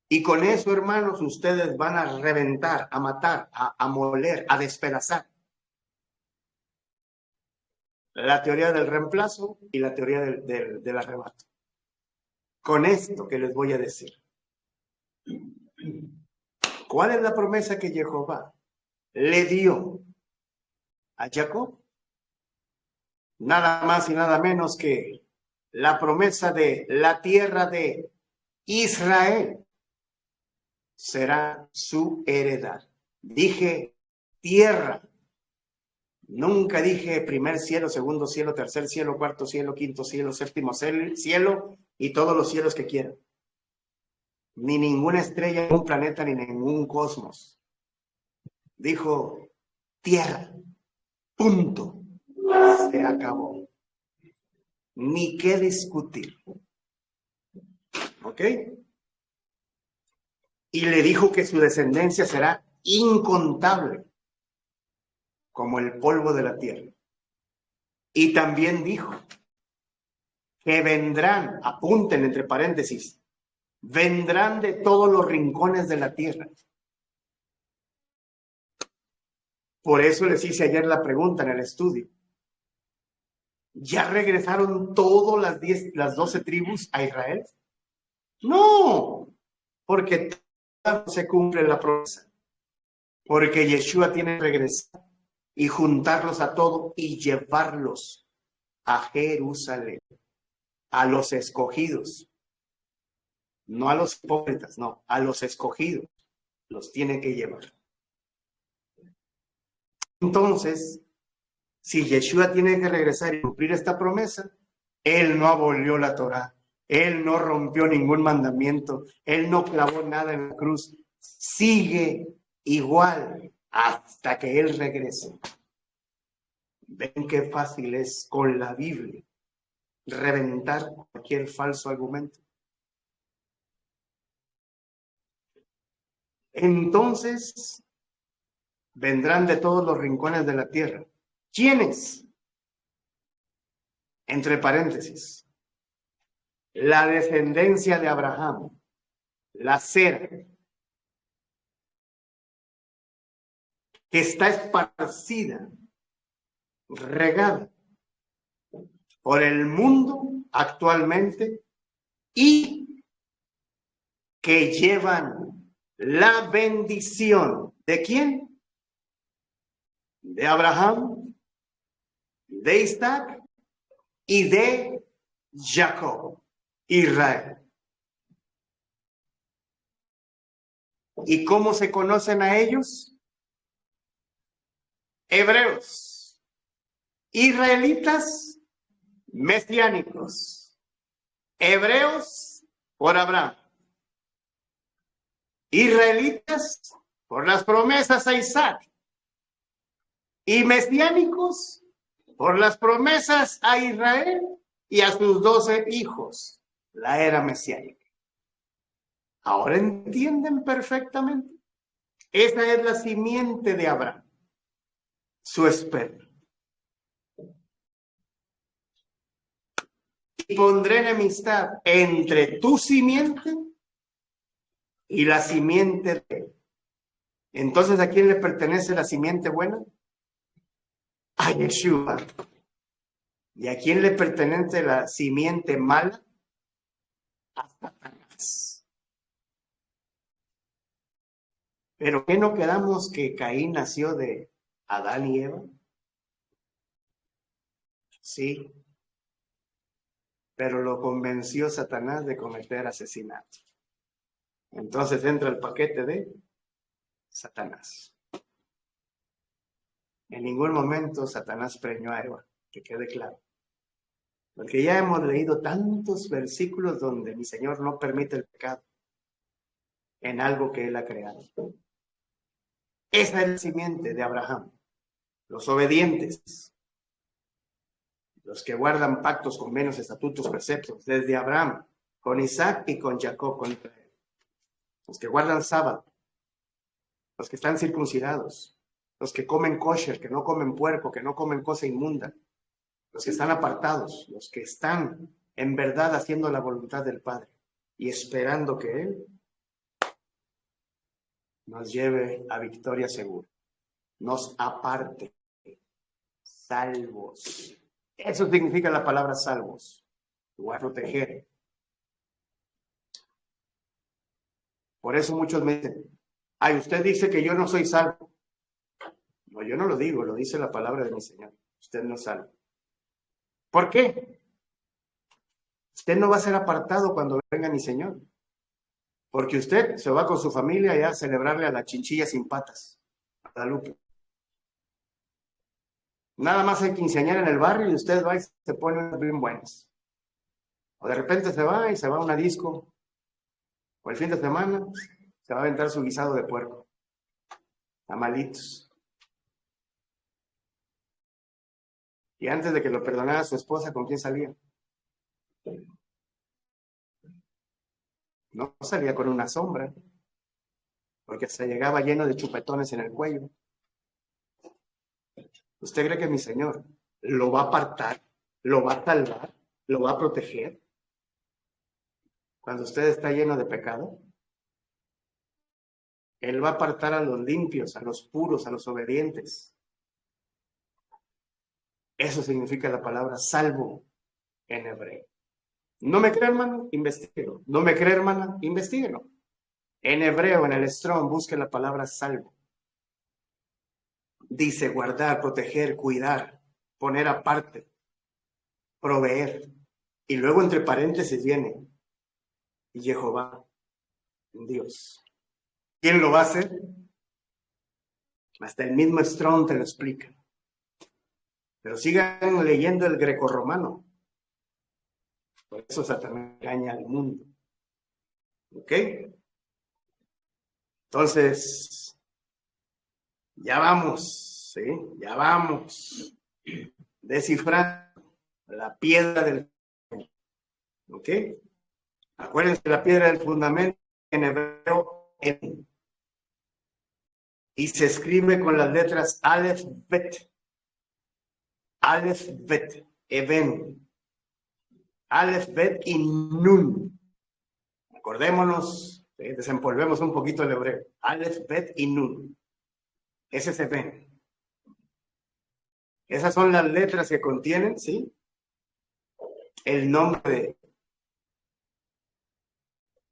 Y con eso, hermanos, ustedes van a reventar, a matar, a moler, a despedazar la teoría del reemplazo y la teoría del arrebato. Con esto que les voy a decir. ¿Cuál es la promesa que Jehová le dio a Jacob? Nada más y nada menos que la promesa de la tierra de Israel será su heredad. Dije tierra. Nunca dije primer cielo, segundo cielo, tercer cielo, cuarto cielo, quinto cielo, séptimo cielo y todos los cielos que quieran. Ni ninguna estrella, ningún planeta, ni ningún cosmos. Dijo tierra. Punto. Se acabó. Ni qué discutir. ¿Ok? Y le dijo que su descendencia será incontable, como el polvo de la tierra. Y también dijo que vendrán, apunten entre paréntesis, vendrán de todos los rincones de la tierra. Por eso les hice ayer la pregunta en el estudio. ¿Ya regresaron todas las 12 tribus a Israel? No, porque se cumple la promesa. Porque Yeshua tiene que regresar y juntarlos a todos y llevarlos a Jerusalén, a los escogidos. No a los hipócritas, no, a los escogidos los tiene que llevar. Entonces, si Yeshua tiene que regresar y cumplir esta promesa, él no abolió la Torá, él no rompió ningún mandamiento, él no clavó nada en la cruz, sigue igual hasta que él regrese. Ven qué fácil es con la Biblia reventar cualquier falso argumento. Entonces vendrán de todos los rincones de la tierra ¿Quiénes? Entre paréntesis, la descendencia de Abraham, la Sera, que está esparcida, regada por el mundo actualmente y que llevan la bendición. ¿De quién? De Abraham, de Isaac y de Jacob, Israel. ¿Y cómo se conocen a ellos? Hebreos, israelitas, mesiánicos, hebreos por Abraham, israelitas por las promesas a Isaac y mesiánicos por las promesas a Israel y a sus 12 hijos, la era mesiánica. ¿Ahora entienden perfectamente? Esa es la simiente de Abraham, su esperma. Y pondré enemistad entre tu simiente y la simiente de él. Entonces, ¿a quién le pertenece la simiente buena? A Yeshua. ¿Y a quién le pertenece la simiente mala? A Satanás. ¿Pero qué no quedamos que Caín nació de Adán y Eva? Sí, pero lo convenció Satanás de cometer asesinato. Entonces entra el paquete de Satanás. En ningún momento Satanás preñó a Eva, que quede claro. Porque ya hemos leído tantos versículos donde mi Señor no permite el pecado en algo que Él ha creado. Esa es la simiente de Abraham. Los obedientes, los que guardan pactos, convenios, estatutos, preceptos, desde Abraham, con Isaac y con Jacob, con Israel. Los que guardan sábado, los que están circuncidados, los que comen kosher, que no comen puerco, que no comen cosa inmunda, los que están apartados, los que están en verdad haciendo la voluntad del Padre y esperando que Él nos lleve a victoria segura, nos aparte, salvos. Eso significa la palabra salvos, o a proteger. Por eso muchos me dicen, ay, usted dice que yo no soy salvo. No, yo no lo digo, lo dice la palabra de mi Señor. Usted no es salvo. ¿Por qué? Usted no va a ser apartado cuando venga mi Señor. Porque usted se va con su familia ya a celebrarle a la chinchilla sin patas, a Guadalupe. Nada más hay quinceañera en el barrio y usted va y se pone unas bien buenas. O de repente se va y se va a una disco. O el fin de semana se va a aventar su guisado de puerco. Tamalitos. Y antes de que lo perdonara su esposa, ¿con quién salía? No salía con una sombra, porque se llegaba lleno de chupetones en el cuello. ¿Usted cree que mi Señor lo va a apartar, lo va a salvar, lo va a proteger cuando usted está lleno de pecado? Él va a apartar a los limpios, a los puros, a los obedientes. Eso significa la palabra salvo en hebreo. ¿No me cree, hermano? Investíguelo. ¿No me cree, hermana? Investíguelo. En hebreo, en el Strong, busque la palabra salvo. Dice guardar, proteger, cuidar, poner aparte, proveer. Y luego entre paréntesis viene Jehová, Dios. ¿Quién lo va a hacer? Hasta el mismo Strong te lo explica. Pero sigan leyendo el grecorromano. Por eso Satanás engaña al mundo. ¿Ok? Entonces, ya vamos, ¿sí? Ya vamos descifrando la piedra del fundamento. ¿Ok? Acuérdense, la piedra del fundamento en hebreo y se escribe con las letras Aleph Bet. Aleph, Bet, Eben. Aleph, Bet y Nun. Acordémonos, desempolvemos un poquito el hebreo. Aleph, Bet y Nun. Ese es Eben. Esas son las letras que contienen, ¿sí? El nombre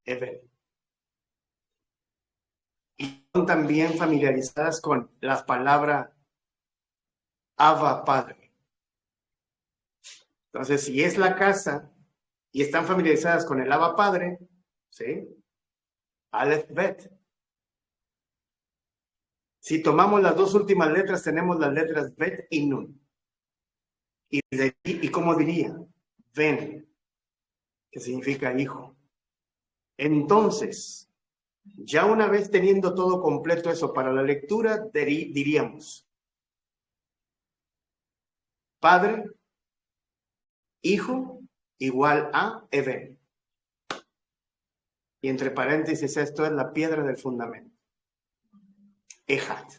de Eben. Y son también familiarizadas con las palabras Abba, Padre. Entonces, si es la casa y están familiarizadas con el Abba, Padre, ¿sí? Aleph, Bet. Si tomamos las dos últimas letras, tenemos las letras Bet y Nun. ¿Y cómo diría? Ven, que significa hijo. Entonces, ya una vez teniendo todo completo eso para la lectura, diríamos Padre, Hijo, igual a Eben. Y entre paréntesis, esto es la piedra del fundamento. Ejat.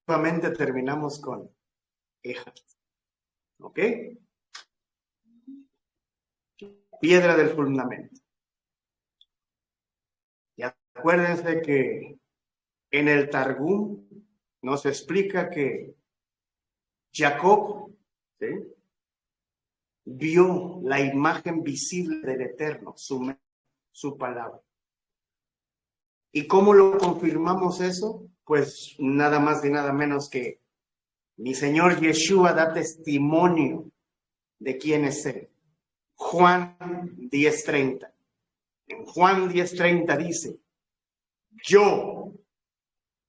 Nuevamente terminamos con Ejat. ¿Ok? Piedra del fundamento. Y acuérdense que en el Targum nos explica que Jacob, ¿sí?, vio la imagen visible del Eterno, su palabra. ¿Y cómo lo confirmamos eso? Pues nada más y nada menos que mi Señor Yeshua da testimonio de quién es Él. Juan 10:30. En Juan 10:30 dice, yo.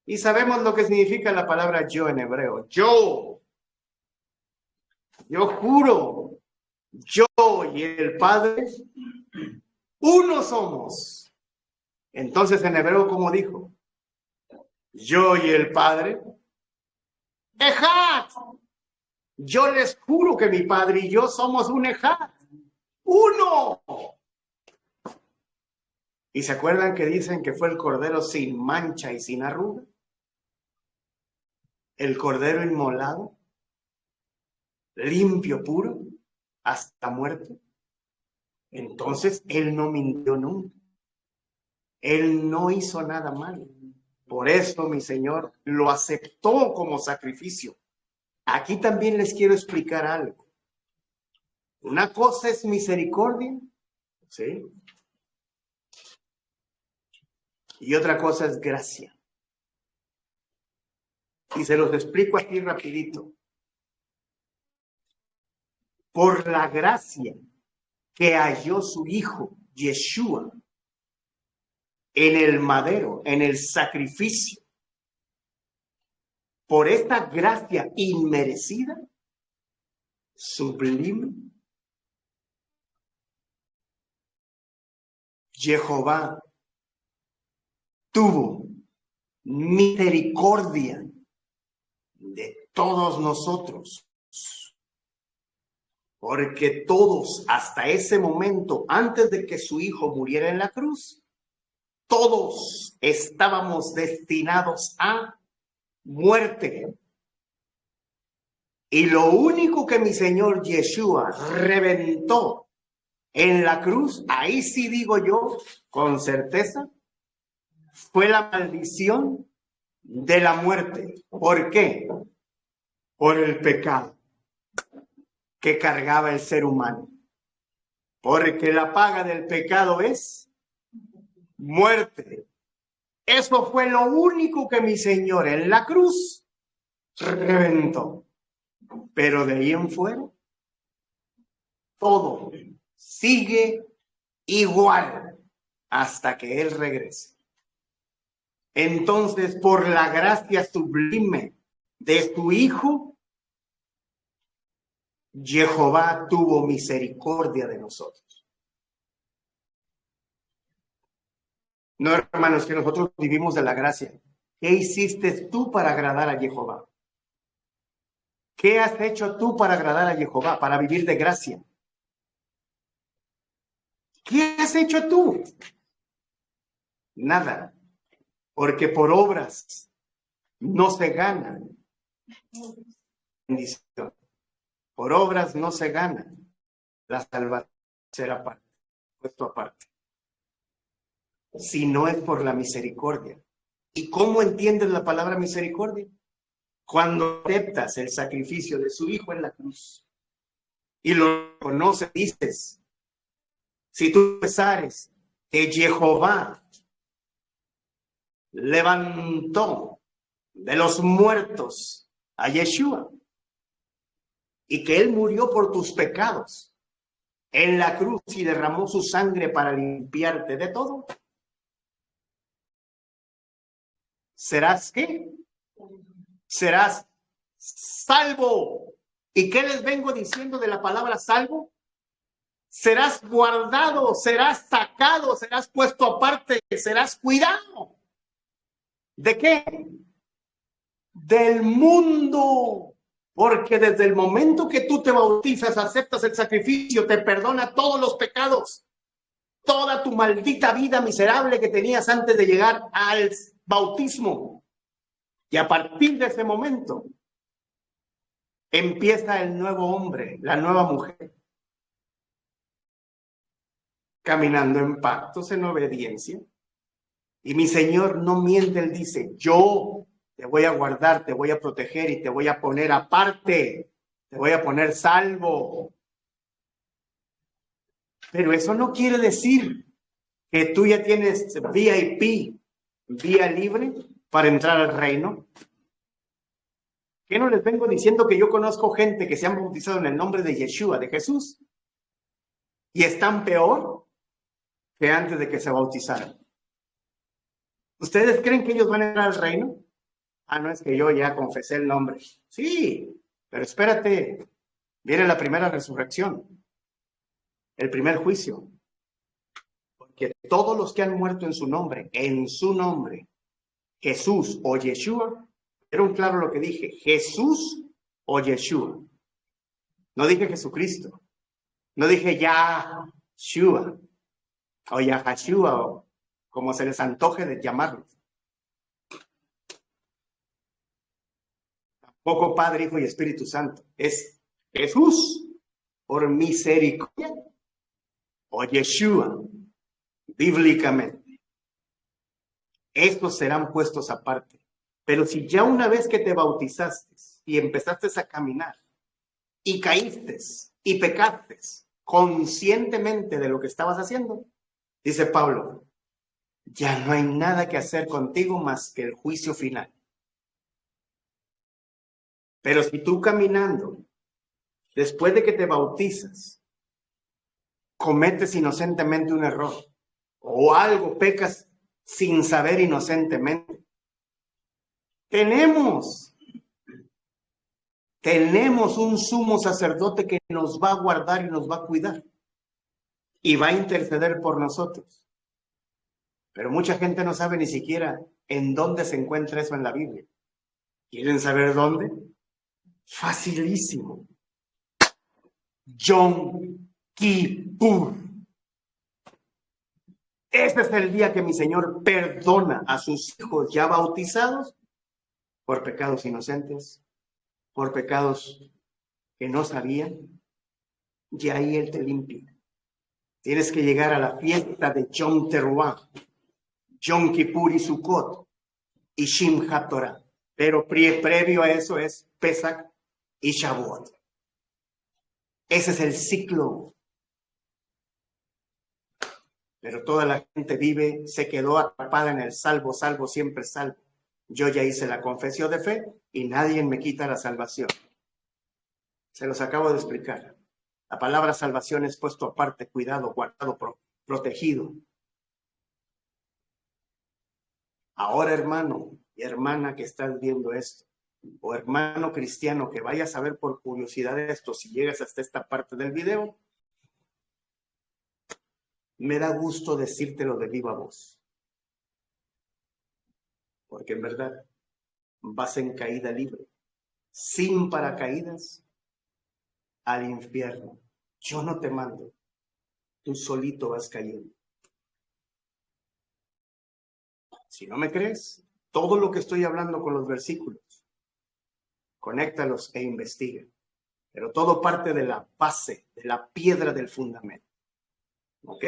Y sabemos lo que significa la palabra yo en hebreo. Yo juro, yo y el Padre, uno somos. Entonces en hebreo, ¿cómo dijo? Yo y el Padre, Ejat. Yo les juro que mi Padre y yo somos un Ejat. Uno. ¿Y se acuerdan que dicen que fue el cordero sin mancha y sin arruga? El cordero inmolado, limpio, puro, hasta muerto. Entonces, Él no mintió nunca. Él no hizo nada malo. Por eso, mi Señor lo aceptó como sacrificio. Aquí también les quiero explicar algo. Una cosa es misericordia, ¿sí? Y otra cosa es gracia. Y se los explico aquí rapidito. Por la gracia que halló su hijo, Yeshua, en el madero, en el sacrificio, por esta gracia inmerecida, sublime, Jehová tuvo misericordia de todos nosotros, porque todos hasta ese momento, antes de que su hijo muriera en la cruz, todos estábamos destinados a muerte. Y lo único que mi Señor Yeshua reventó en la cruz, ahí sí digo yo con certeza, fue la maldición de la muerte. ¿Por qué? Por el pecado que cargaba el ser humano. Porque la paga del pecado es muerte. Eso fue lo único que mi Señor en la cruz reventó. Pero de ahí en fuera, todo sigue igual hasta que Él regrese. Entonces, por la gracia sublime de su Hijo, Jehová tuvo misericordia de nosotros. No, hermanos, que nosotros vivimos de la gracia. ¿Qué hiciste tú para agradar a Jehová? ¿Qué has hecho tú para agradar a Jehová, para vivir de gracia? ¿Qué has hecho tú? Nada, porque por obras no se gana bendición. Por obras no se gana. La salvación será aparte, puesto aparte. Si no es por la misericordia. ¿Y cómo entiendes la palabra misericordia? Cuando aceptas el sacrificio de su Hijo en la cruz y lo conoces, dices, si tú pensares que Jehová levantó de los muertos a Yeshua y que Él murió por tus pecados en la cruz y derramó su sangre para limpiarte de todo, ¿serás qué? Serás salvo. ¿Y qué les vengo diciendo de la palabra salvo? Serás guardado, serás sacado, serás puesto aparte, serás cuidado. ¿De qué? Del mundo. Porque desde el momento que tú te bautizas, aceptas el sacrificio, te perdona todos los pecados, toda tu maldita vida miserable que tenías antes de llegar al bautismo. Y a partir de ese momento empieza el nuevo hombre, la nueva mujer, caminando en pactos, en obediencia. Y mi Señor no miente, Él dice, yo te voy a guardar, te voy a proteger y te voy a poner aparte, te voy a poner salvo. Pero eso no quiere decir que tú ya tienes VIP, vía libre para entrar al reino. ¿Qué no les vengo diciendo que yo conozco gente que se han bautizado en el nombre de Yeshua, de Jesús, y están peor que antes de que se bautizaran? ¿Ustedes creen que ellos van a entrar al reino? Ah, no, es que yo ya confesé el nombre. Sí, pero espérate, viene la primera resurrección, el primer juicio. Porque todos los que han muerto en su nombre, Jesús o Yeshua, era un claro lo que dije, Jesús o Yeshua. No dije Jesucristo, no dije Yahshua o Yahashua o como se les antoje de llamarlos. Tampoco Padre, Hijo y Espíritu Santo. Es Jesús por misericordia o Yeshua bíblicamente. Estos serán puestos aparte. Pero si ya una vez que te bautizaste y empezaste a caminar y caíste y pecaste conscientemente de lo que estabas haciendo, dice Pablo, ya no hay nada que hacer contigo más que el juicio final. Pero si tú caminando, después de que te bautizas, cometes inocentemente un error o algo, pecas sin saber inocentemente, tenemos un sumo sacerdote que nos va a guardar y nos va a cuidar y va a interceder por nosotros. Pero mucha gente no sabe ni siquiera en dónde se encuentra eso en la Biblia. ¿Quieren saber dónde? Facilísimo. Yom Kippur. Este es el día que mi Señor perdona a sus hijos ya bautizados por pecados inocentes, por pecados que no sabían, y ahí Él te limpia. Tienes que llegar a la fiesta de Yom Teruah, Yom Kippur y Sukkot y Shimchat Torah. Pero previo a eso es Pesach y Shavuot. Ese es el ciclo. Pero toda la gente vive, se quedó atrapada en el salvo, salvo, siempre salvo. Yo ya hice la confesión de fe y nadie me quita la salvación. Se los acabo de explicar. La palabra salvación es puesto aparte, cuidado, guardado, protegido. Ahora, hermano y hermana que estás viendo esto, o hermano cristiano que vaya a saber por curiosidad esto, si llegas hasta esta parte del video, me da gusto decírtelo de viva voz. Porque en verdad vas en caída libre, sin paracaídas, al infierno. Yo no te mando, tú solito vas cayendo. Si no me crees, todo lo que estoy hablando con los versículos, Conéctalos e investiga. Pero todo parte de la base, de la piedra del fundamento. ¿Ok?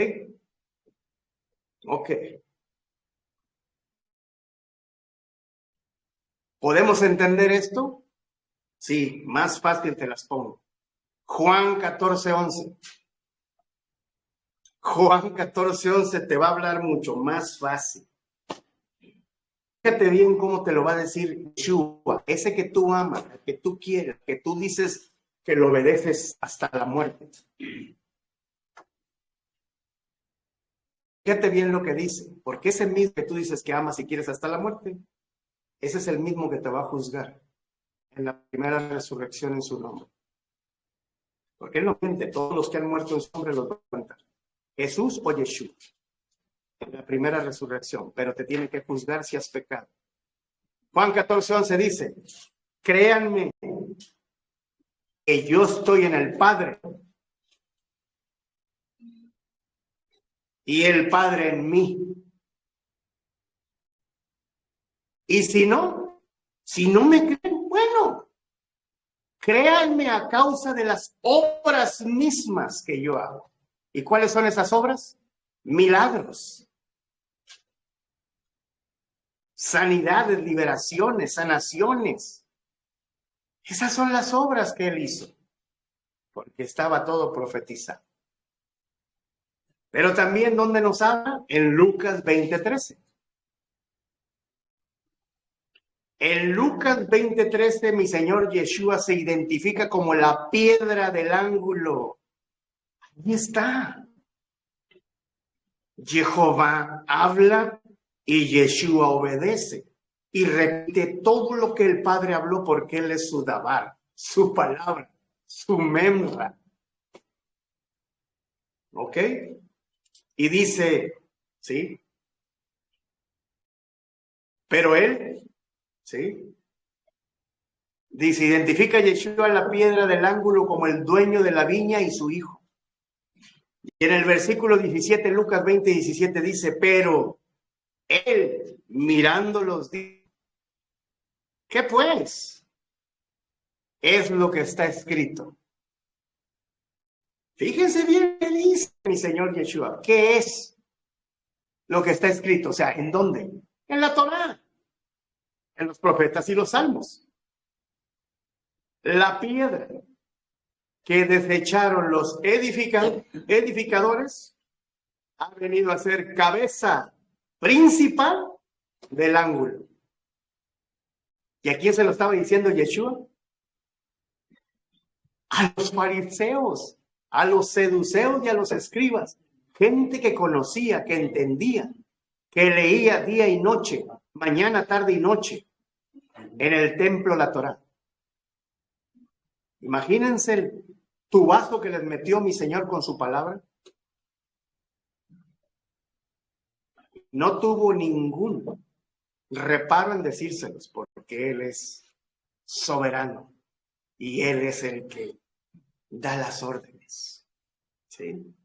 Ok. ¿Podemos entender esto? Sí, más fácil te las pongo. Juan 14:11. Juan 14:11 te va a hablar mucho más fácil. Fíjate bien cómo te lo va a decir Yeshua, ese que tú amas, que tú quieres, que tú dices que lo obedeces hasta la muerte. Fíjate bien lo que dice, porque ese mismo que tú dices que amas y quieres hasta la muerte, ese es el mismo que te va a juzgar en la primera resurrección en su nombre. Porque él no miente, todos los que han muerto en su nombre los va a contar. Jesús o Yeshua, en la primera resurrección, pero te tiene que juzgar si has pecado. Juan 14:11 dice, créanme que yo estoy en el Padre y el Padre en mí. Y si no me creen, bueno, créanme a causa de las obras mismas que yo hago. ¿Y cuáles son esas obras? Milagros, sanidades, liberaciones, sanaciones. Esas son las obras que él hizo, porque estaba todo profetizado. Pero también, ¿dónde nos habla? En Lucas 20:13. En Lucas 20:13, mi Señor Yeshua se identifica como la piedra del ángulo. Ahí está. Jehová habla y Yeshua obedece. Y repite todo lo que el Padre habló porque Él es su dabar, su palabra, su memra. ¿Ok? Y dice, ¿sí? Pero Él, ¿sí? Dice, identifica a Yeshua la piedra del ángulo como el dueño de la viña y su hijo. Y en el versículo 17, Lucas 20:17 dice, pero él mirándolos dice, ¿qué pues? Es lo que está escrito. Fíjense bien qué dice mi Señor Yeshua. ¿Qué es lo que está escrito? O sea, ¿en dónde? En la Torá, en los profetas y los salmos. La piedra que desecharon los edificadores ha venido a ser cabeza principal del ángulo. ¿Y a quién se lo estaba diciendo Yeshua? A los fariseos, a los seduceos y a los escribas. Gente que conocía, que entendía, que leía día y noche, mañana, tarde y noche, en el templo la Torá. Imagínense el tubazo que les metió mi Señor con su palabra. No tuvo ningún reparo en decírselos, porque Él es soberano y Él es el que da las órdenes. ¿Sí?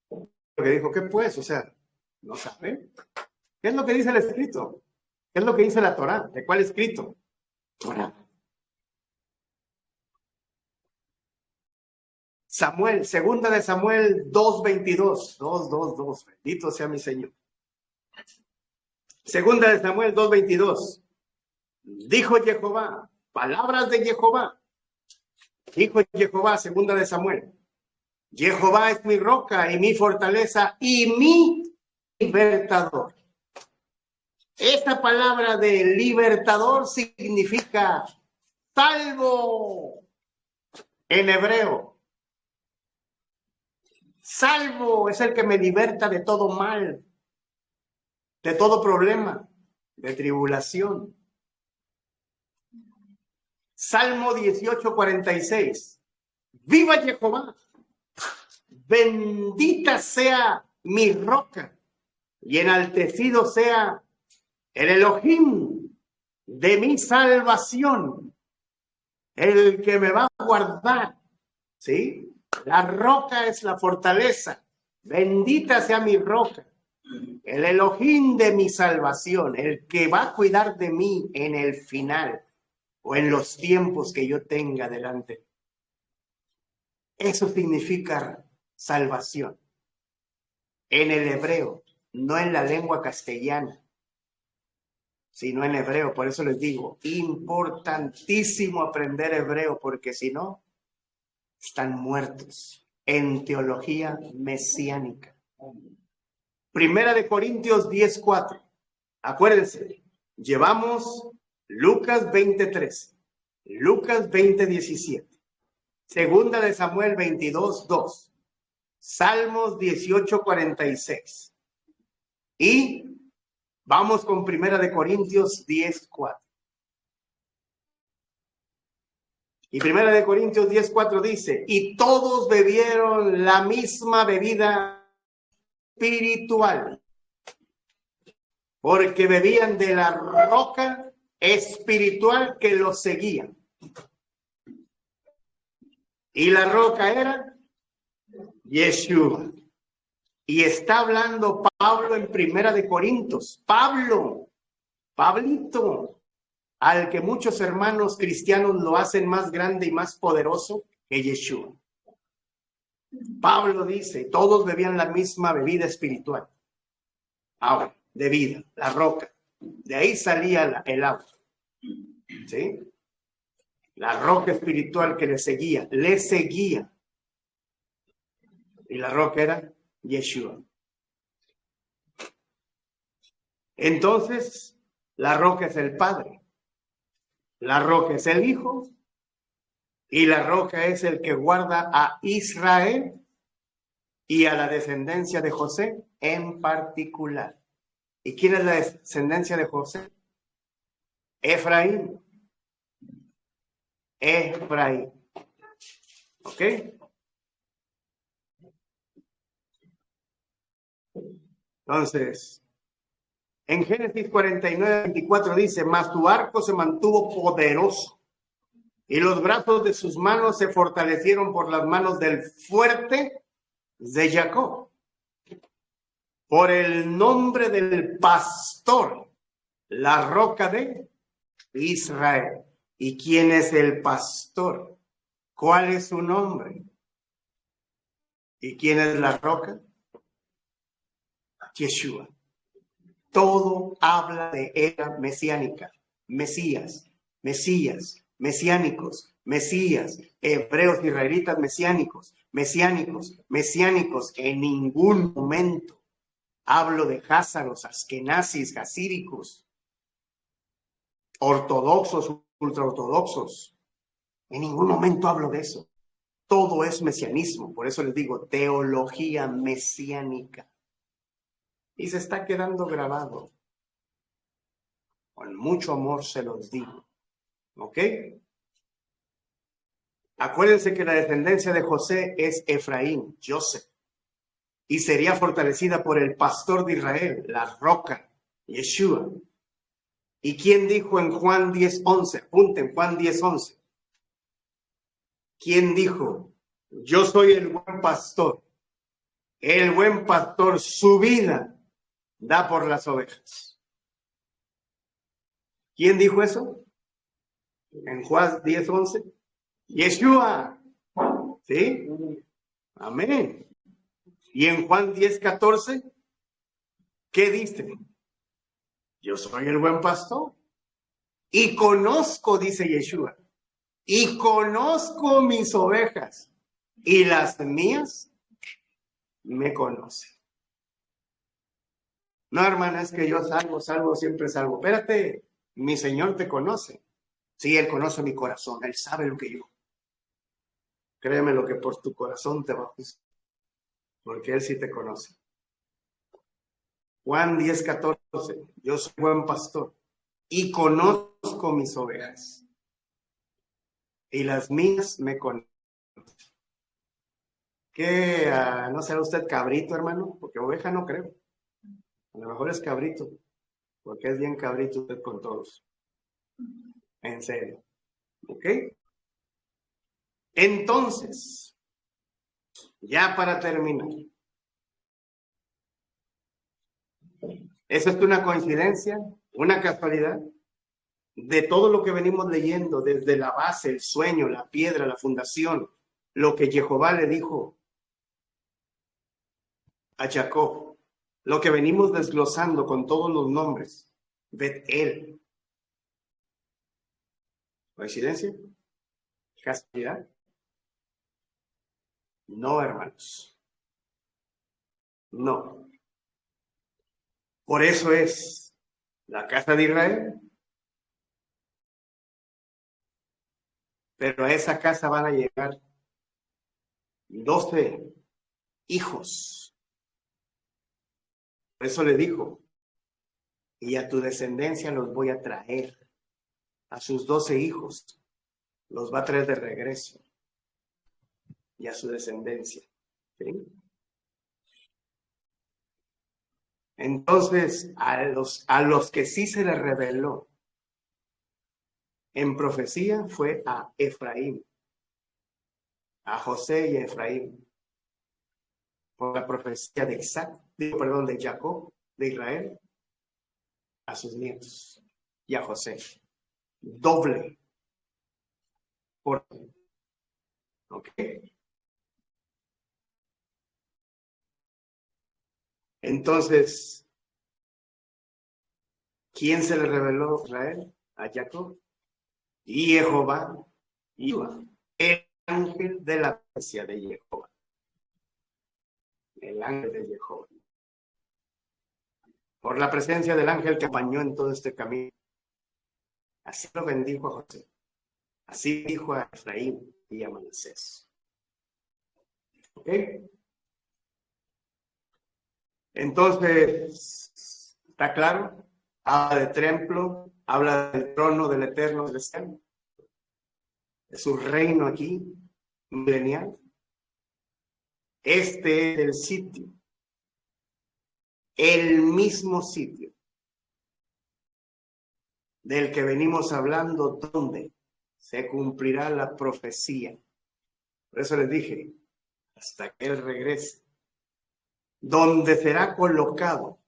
Porque dijo, ¿qué pues? O sea, ¿no sabe? ¿Qué es lo que dice el escrito? ¿Qué es lo que dice la Torá? ¿De cuál escrito? Torá. Samuel, segunda de Samuel 2:22. 2:22. Bendito sea mi Señor. Segunda de Samuel 2:22. Dijo Jehová, palabras de Jehová. Dijo Jehová, segunda de Samuel. Jehová es mi roca y mi fortaleza y mi libertador. Esta palabra de libertador significa salvo en hebreo. Salvo es el que me liberta de todo mal, de todo problema, de tribulación. Salmo 18:46. Viva Jehová, bendita sea mi roca y enaltecido sea el Elohim de mi salvación, el que me va a guardar. ¿Sí? La roca es la fortaleza. Bendita sea mi roca. El Elohim de mi salvación, el que va a cuidar de mí en el final. o en los tiempos que yo tenga delante. Eso significa salvación. En el hebreo, no en la lengua castellana, sino en hebreo. Por eso les digo, importantísimo aprender hebreo, porque si no, están muertos en teología mesiánica. Primera de Corintios 10:4. Acuérdense, llevamos Lucas 20:3, Lucas 20:17, Segunda de Samuel 22:2, Salmos 18:46. Y vamos con Primera de Corintios 10:4. Y Primera de Corintios 10:4 dice, y todos bebieron la misma bebida espiritual, porque bebían de la roca espiritual que los seguía. Y la roca era Yeshua. Y está hablando Pablo en Primera de Corintios. Pablito, al que muchos hermanos cristianos lo hacen más grande y más poderoso que Yeshua. Pablo dice, todos bebían la misma bebida espiritual. Agua de vida, la roca. De ahí salía el agua. ¿Sí? La roca espiritual que le seguía. Y la roca era Yeshua. Entonces, la roca es el Padre. La roca es el Hijo. Y la roca es el que guarda a Israel y a la descendencia de José en particular. ¿Y quién es la descendencia de José? Efraín. ¿Ok? Entonces, en Génesis 49:24 dice, mas tu arco se mantuvo poderoso y los brazos de sus manos se fortalecieron por las manos del fuerte de Jacob. Por el nombre del pastor, la roca de Israel. ¿Y quién es el pastor? ¿Cuál es su nombre? ¿Y quién es la roca? Yeshua. Todo habla de era mesiánica. Mesías, mesiánicos, Mesías, hebreos, israelitas mesiánicos. En ningún momento hablo de házaros, askenazis, jasíricos, ortodoxos, ultraortodoxos. En ningún momento hablo de eso. Todo es mesianismo. Por eso les digo, teología mesiánica. Y se está quedando grabado. Con mucho amor se los digo. ¿Ok? Acuérdense que la descendencia de José es Efraín, Joseph. Y sería fortalecida por el pastor de Israel, la roca, Yeshua. ¿Y quién dijo en Juan 10:11? Apunten, Juan 10:11. ¿Quién dijo? Yo soy el buen pastor. El buen pastor su vida da por las ovejas. ¿Quién dijo eso? En Juan 10:11. Yeshua. ¿Sí? Amén. Y en Juan 10:14, ¿qué dice? Yo soy el buen pastor. Y conozco, dice Yeshua, y conozco mis ovejas. Y las mías me conocen. No, hermana, es que yo salgo, siempre salgo. Espérate, mi Señor te conoce. Sí, Él conoce mi corazón, Él sabe lo que yo. Créeme lo que por tu corazón te va a juzgar, porque Él sí te conoce. Juan 10:14, yo soy buen pastor y conozco mis ovejas. Y las mías me conocen. ¿Qué? ¿No será usted cabrito, hermano? Porque oveja no creo. A lo mejor es cabrito, porque es bien cabrito usted con todos. En serio. ¿Ok? Entonces, ya para terminar. ¿Eso es una coincidencia? ¿Una casualidad? de todo lo que venimos leyendo, desde la base, el sueño, la piedra, la fundación, lo que Jehová le dijo a Jacob, lo que venimos desglosando con todos los nombres, Bet-El. ¿Coincidencia? ¿Casualidad? No, hermanos. No. Por eso es la casa de Israel. Pero a esa casa van a llegar 12 hijos. Por eso le dijo, y a tu descendencia los voy a traer. A sus 12 hijos los va a traer de regreso. Y a su descendencia. ¿Sí? Entonces, a los que sí se les reveló en profecía fue a Efraín, a José y a Efraín, por la profecía de de Jacob, de Israel, a sus nietos y a José. Doble. ¿Ok? Entonces, ¿quién se le reveló a Israel? A Jacob. Y Jehová, el ángel de la presencia de Jehová. El ángel de Jehová. Por la presencia del ángel que acompañó en todo este camino. Así lo bendijo a José. Así dijo a Efraín y a Manasés. ¿Ok? Entonces, ¿está claro? Habla de templo, habla del trono del Eterno Celestial, de su reino aquí, milenial. Este es el sitio, el mismo sitio del que venimos hablando, donde se cumplirá la profecía. Por eso les dije, hasta que Él regrese, donde será colocado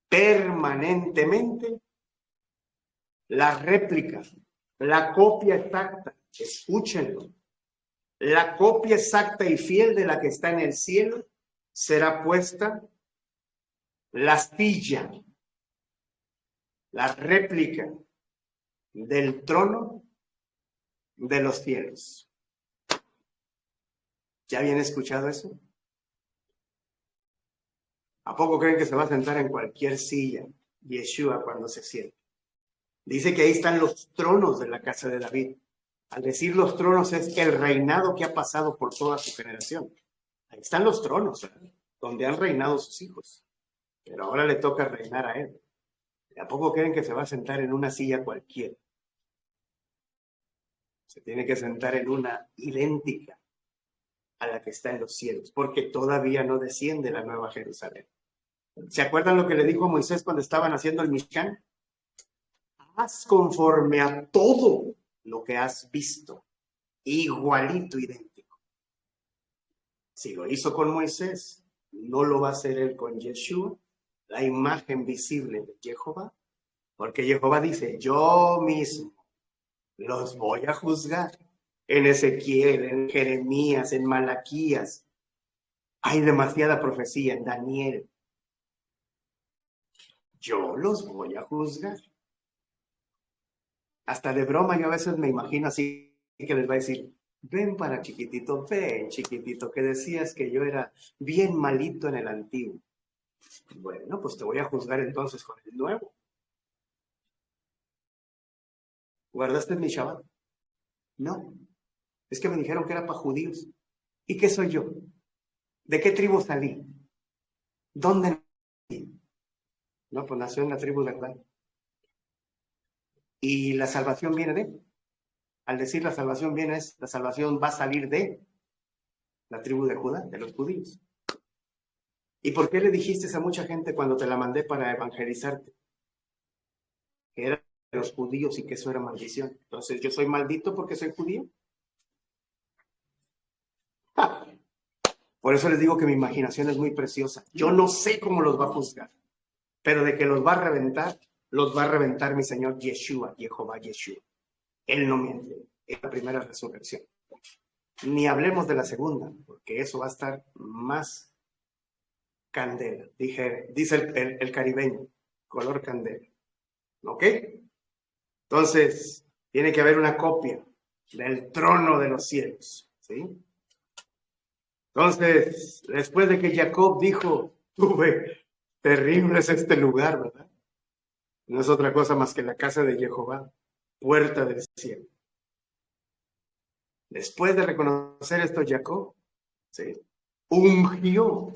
permanentemente la réplica, la copia exacta, escúchenlo, la copia exacta y fiel de la que está en el cielo será puesta la silla, la réplica del trono de los cielos. ¿Ya habían escuchado eso? ¿A poco creen que se va a sentar en cualquier silla Yeshua cuando se siente? Dice que ahí están los tronos de la casa de David. Al decir los tronos es el reinado que ha pasado por toda su generación. Ahí están los tronos, ¿verdad? Donde han reinado sus hijos. Pero ahora le toca reinar a él. ¿A poco creen que se va a sentar en una silla cualquiera? Se tiene que sentar en una idéntica a la que está en los cielos, porque todavía no desciende la nueva Jerusalén. ¿Se acuerdan lo que le dijo a Moisés cuando estaban haciendo el Mishkan? Haz conforme a todo lo que has visto, igualito, idéntico. Si lo hizo con Moisés, ¿no lo va a hacer él con Yeshua, la imagen visible de Jehová? Porque Jehová dice, yo mismo los voy a juzgar. En Ezequiel, en Jeremías, en Malaquías. Hay demasiada profecía en Daniel. Yo los voy a juzgar. Hasta de broma yo a veces me imagino así que les va a decir, ven para chiquitito, ven chiquitito, que decías que yo era bien malito en el antiguo. Bueno, pues te voy a juzgar entonces con el nuevo. ¿Guardaste mi Shabbat? No. Es que me dijeron que era para judíos. ¿Y qué soy yo? ¿De qué tribu salí? ¿Dónde nací? No, pues nació en la tribu de Dan. Y la salvación viene de. Al decir la salvación viene, la salvación va a salir de la tribu de Judá, de los judíos. ¿Y por qué le dijiste a mucha gente cuando te la mandé para evangelizarte? Que eran de los judíos y que eso era maldición. Entonces, ¿yo soy maldito porque soy judío? ¡Ja! Por eso les digo que mi imaginación es muy preciosa. Yo no sé cómo los va a juzgar, pero de que los va a reventar, los va a reventar mi Señor Yeshua, Jehová Yeshua. Él no miente. Es la primera resurrección. Ni hablemos de la segunda, porque eso va a estar más candela, dice el caribeño, color candela. ¿Ok? Entonces, tiene que haber una copia del trono de los cielos. ¿Sí? Entonces, después de que Jacob dijo, tuve, terrible es este lugar, ¿verdad? No es otra cosa más que la casa de Jehová, puerta del cielo. Después de reconocer esto, Jacob, ¿sí?, ungió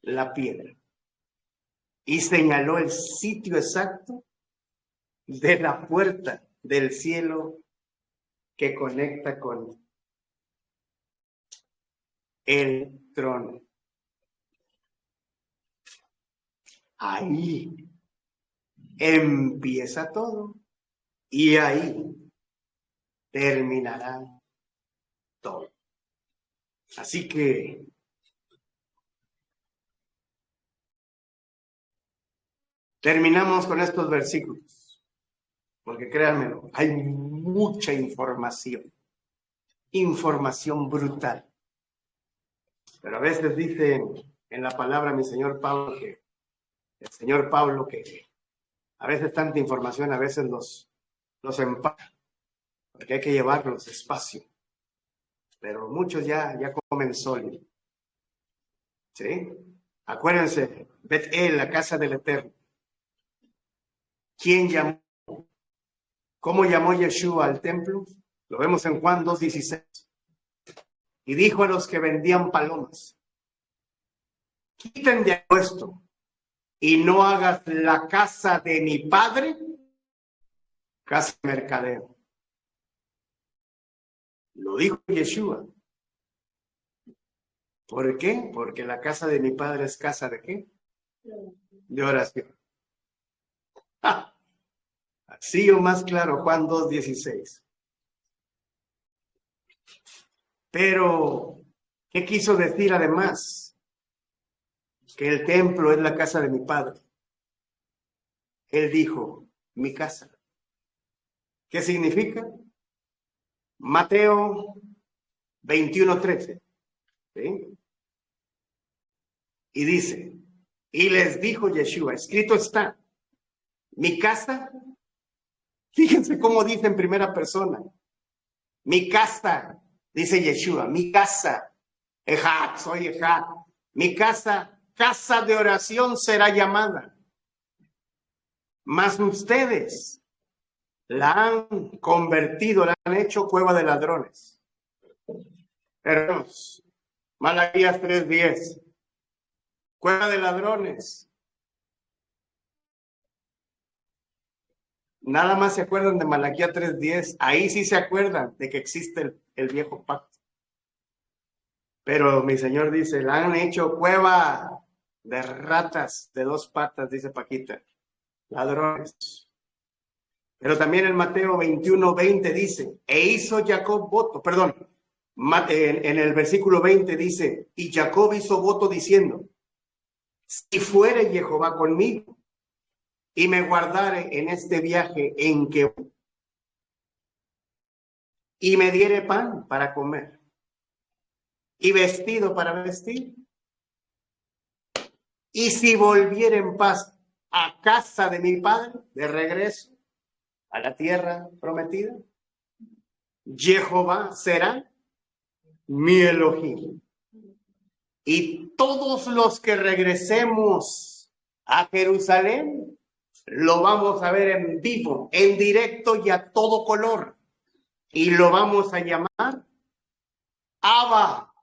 la piedra y señaló el sitio exacto de la puerta del cielo que conecta con el trono. Ahí empieza todo y ahí terminará todo. Así que terminamos con estos versículos, porque créanmelo, hay mucha información brutal. Pero a veces dicen en la palabra mi señor Pablo, que el señor Pablo, que a veces tanta información, a veces los empaca, porque hay que llevarlos despacio. Pero muchos ya comen sólido. ¿Sí? Acuérdense, Bet-El, la casa del Eterno. ¿Quién llamó? ¿Cómo llamó Yeshua al templo? Lo vemos en Juan 2:16. Y dijo a los que vendían palomas, quiten de esto y no hagas la casa de mi padre casa de mercadeo. Lo dijo Yeshua. ¿Por qué? Porque la casa de mi padre es casa de ¿qué? De oración. ¡Ja! Así o más claro, Juan 2:16. Pero, ¿qué quiso decir además? Que el templo es la casa de mi padre. Él dijo, mi casa. ¿Qué significa? Mateo 21:13. ¿Sí? Y dice, y les dijo Yeshua, escrito está, mi casa, fíjense cómo dice en primera persona, mi casa, dice Yeshua, mi casa, Ejad, soy Ejad, mi casa, casa de oración será llamada, mas ustedes la han convertido, la han hecho cueva de ladrones. Hermanos, Malaquías 3:10, cueva de ladrones. Nada más se acuerdan de Malaquías 3:10. Ahí sí se acuerdan de que existe el viejo pacto. Pero mi Señor dice, la han hecho cueva de ratas de dos patas, dice Paquita. Ladrones. Pero también en Mateo 21:20 dice, e hizo Jacob voto, perdón, en el versículo 20 dice, y Jacob hizo voto diciendo, si fuere Jehová conmigo y me guardare en este viaje en que y me diere pan para comer y vestido para vestir, y si volviere en paz a casa de mi padre, de regreso a la tierra prometida, Jehová será mi Elohim. Y todos los que regresemos a Jerusalén, lo vamos a ver en vivo, en directo y a todo color. Y lo vamos a llamar Abba,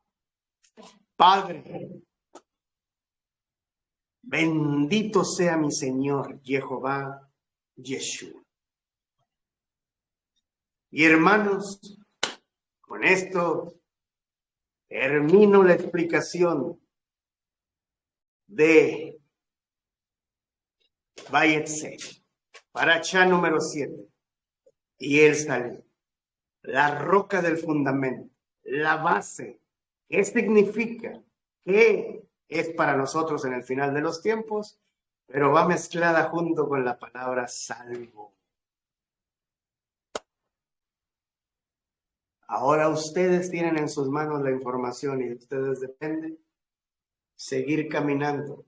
Padre. Bendito sea mi Señor, Jehová Yeshua. Y hermanos, con esto termino la explicación de Vayetse, Parashá número 7. Y él salió, la roca del fundamento, la base. ¿Qué significa? ¿Qué es para nosotros en el final de los tiempos? pero va mezclada junto con la palabra salvo. Ahora ustedes tienen en sus manos la información y de ustedes depende seguir caminando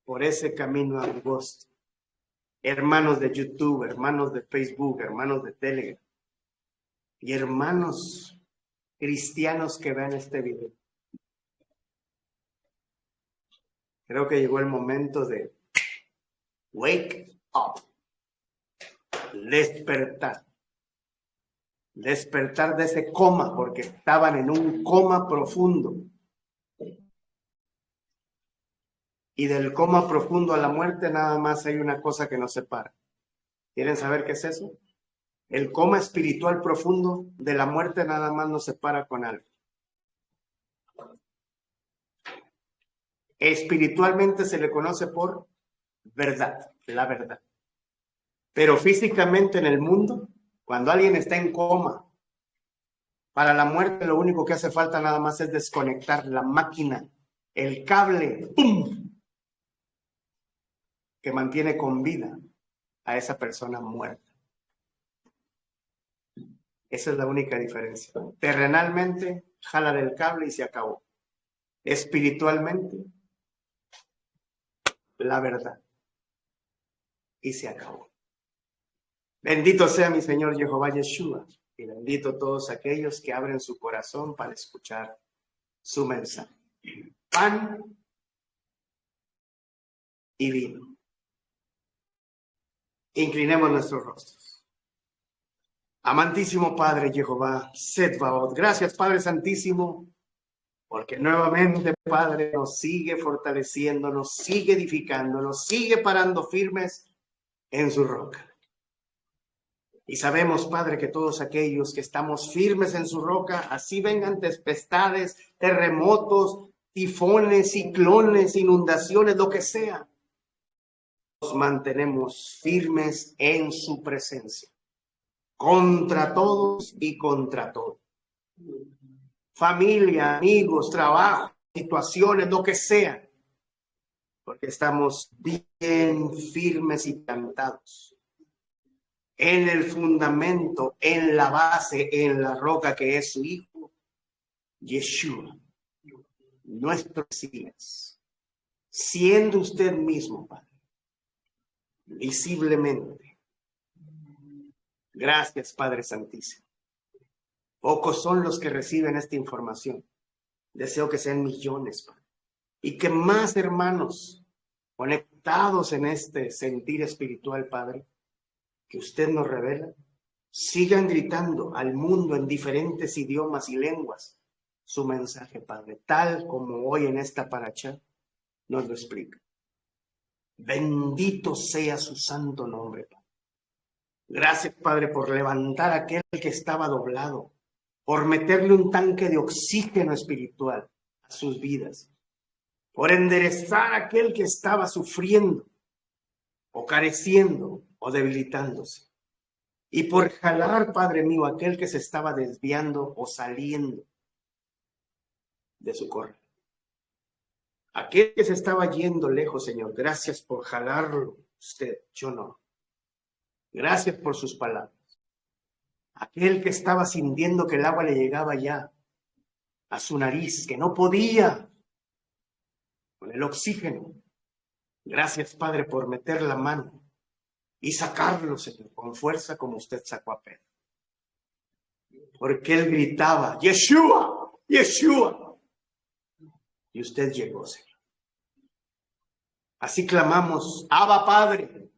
por ese camino angosto. Hermanos de YouTube, hermanos de Facebook, hermanos de Telegram y hermanos cristianos que vean este video. Creo que llegó el momento de wake up, despertar. Despertar de ese coma, porque estaban en un coma profundo. Y del coma profundo a la muerte nada más hay una cosa que nos separa. ¿Quieren saber qué es eso? El coma espiritual profundo de la muerte nada más nos separa con algo. Espiritualmente se le conoce por verdad, la verdad. Pero físicamente en el mundo, cuando alguien está en coma, para la muerte lo único que hace falta nada más es desconectar la máquina, el cable, ¡pum!, que mantiene con vida a esa persona muerta. Esa es la única diferencia. Terrenalmente, jala del cable y se acabó. Espiritualmente, la verdad. Y se acabó. Bendito sea mi Señor Jehová Yeshua. Y bendito todos aquellos que abren su corazón para escuchar su mensaje. Pan y vino. Inclinemos nuestros rostros. Amantísimo Padre Jehová Sedbaot, gracias Padre Santísimo, porque nuevamente Padre nos sigue fortaleciendo, nos sigue edificando, nos sigue parando firmes en su roca. Y sabemos, Padre, que todos aquellos que estamos firmes en su roca, así vengan tempestades, terremotos, tifones, ciclones, inundaciones, lo que sea, nos mantenemos firmes en su presencia, contra todos y contra todo. Familia, amigos, trabajo, situaciones, lo que sea, porque estamos bien firmes y plantados en el fundamento, en la base, en la roca que es su Hijo, Yeshua, nuestro Mesías, siendo usted mismo, Padre, visiblemente. Gracias, Padre Santísimo. Pocos son los que reciben esta información. Deseo que sean millones, Padre, y que más hermanos conectados en este sentir espiritual, Padre, que usted nos revela, sigan gritando al mundo en diferentes idiomas y lenguas su mensaje, Padre, tal como hoy en esta paracha nos lo explica. Bendito sea su santo nombre, Padre. Gracias, Padre, por levantar a aquel que estaba doblado, por meterle un tanque de oxígeno espiritual a sus vidas, por enderezar a aquel que estaba sufriendo o careciendo o debilitándose. Y por jalar, Padre mío, aquel que se estaba desviando o saliendo de su corral. Aquel que se estaba yendo lejos, Señor, gracias por jalarlo usted, yo no. Gracias por sus palabras. Aquel que estaba sintiendo que el agua le llegaba ya a su nariz, que no podía con el oxígeno. Gracias, Padre, por meter la mano y sacarlo, Señor, con fuerza como usted sacó a Pedro. Porque él gritaba, Yeshua, Yeshua. Y usted llegó, Señor. Así clamamos, Abba Padre,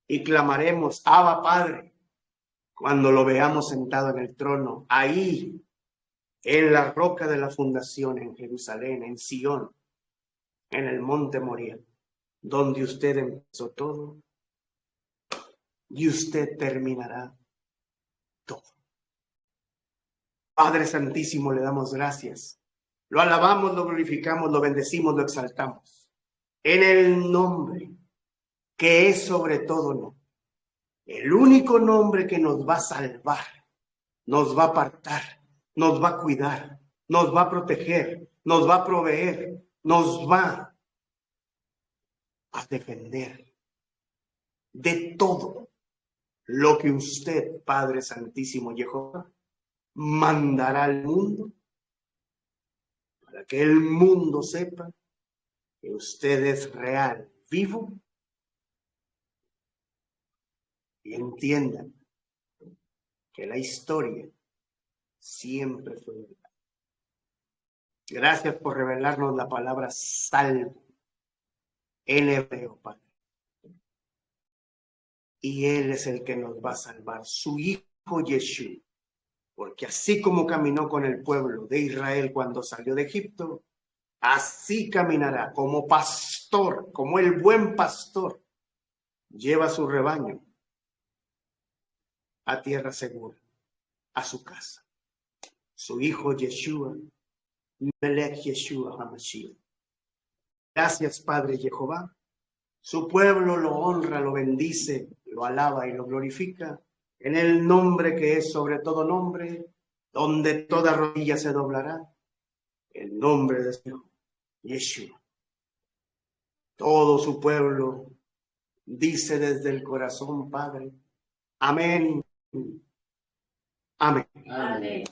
y clamaremos, Abba Padre, cuando lo veamos sentado en el trono, ahí, en la roca de la fundación, en Jerusalén, en Sion, en el monte Moriah, donde usted empezó todo, y usted terminará todo. Padre Santísimo, le damos gracias. Lo alabamos, lo glorificamos, lo bendecimos, lo exaltamos. En el nombre que es sobre todo nombre. El único nombre que nos va a salvar, nos va a apartar, nos va a cuidar, nos va a proteger, nos va a proveer, nos va a defender de todo lo que usted, Padre Santísimo Jehová, mandará al mundo, para que el mundo sepa que usted es real, vivo, y entiendan que la historia siempre fue verdad. Gracias por revelarnos la palabra salvo en hebreo, Padre. Y Él es el que nos va a salvar, su Hijo Yeshua. Porque así como caminó con el pueblo de Israel cuando salió de Egipto, así caminará como pastor, como el buen pastor, lleva su rebaño a tierra segura, a su casa. Su Hijo Yeshua, Melech Yeshua HaMashiach. Gracias, Padre Jehová. Su pueblo lo honra, lo bendice, lo alaba y lo glorifica en el nombre que es sobre todo nombre, donde toda rodilla se doblará, el nombre de Dios, Yeshua. Todo su pueblo dice desde el corazón, Padre, amén, amén. Amén.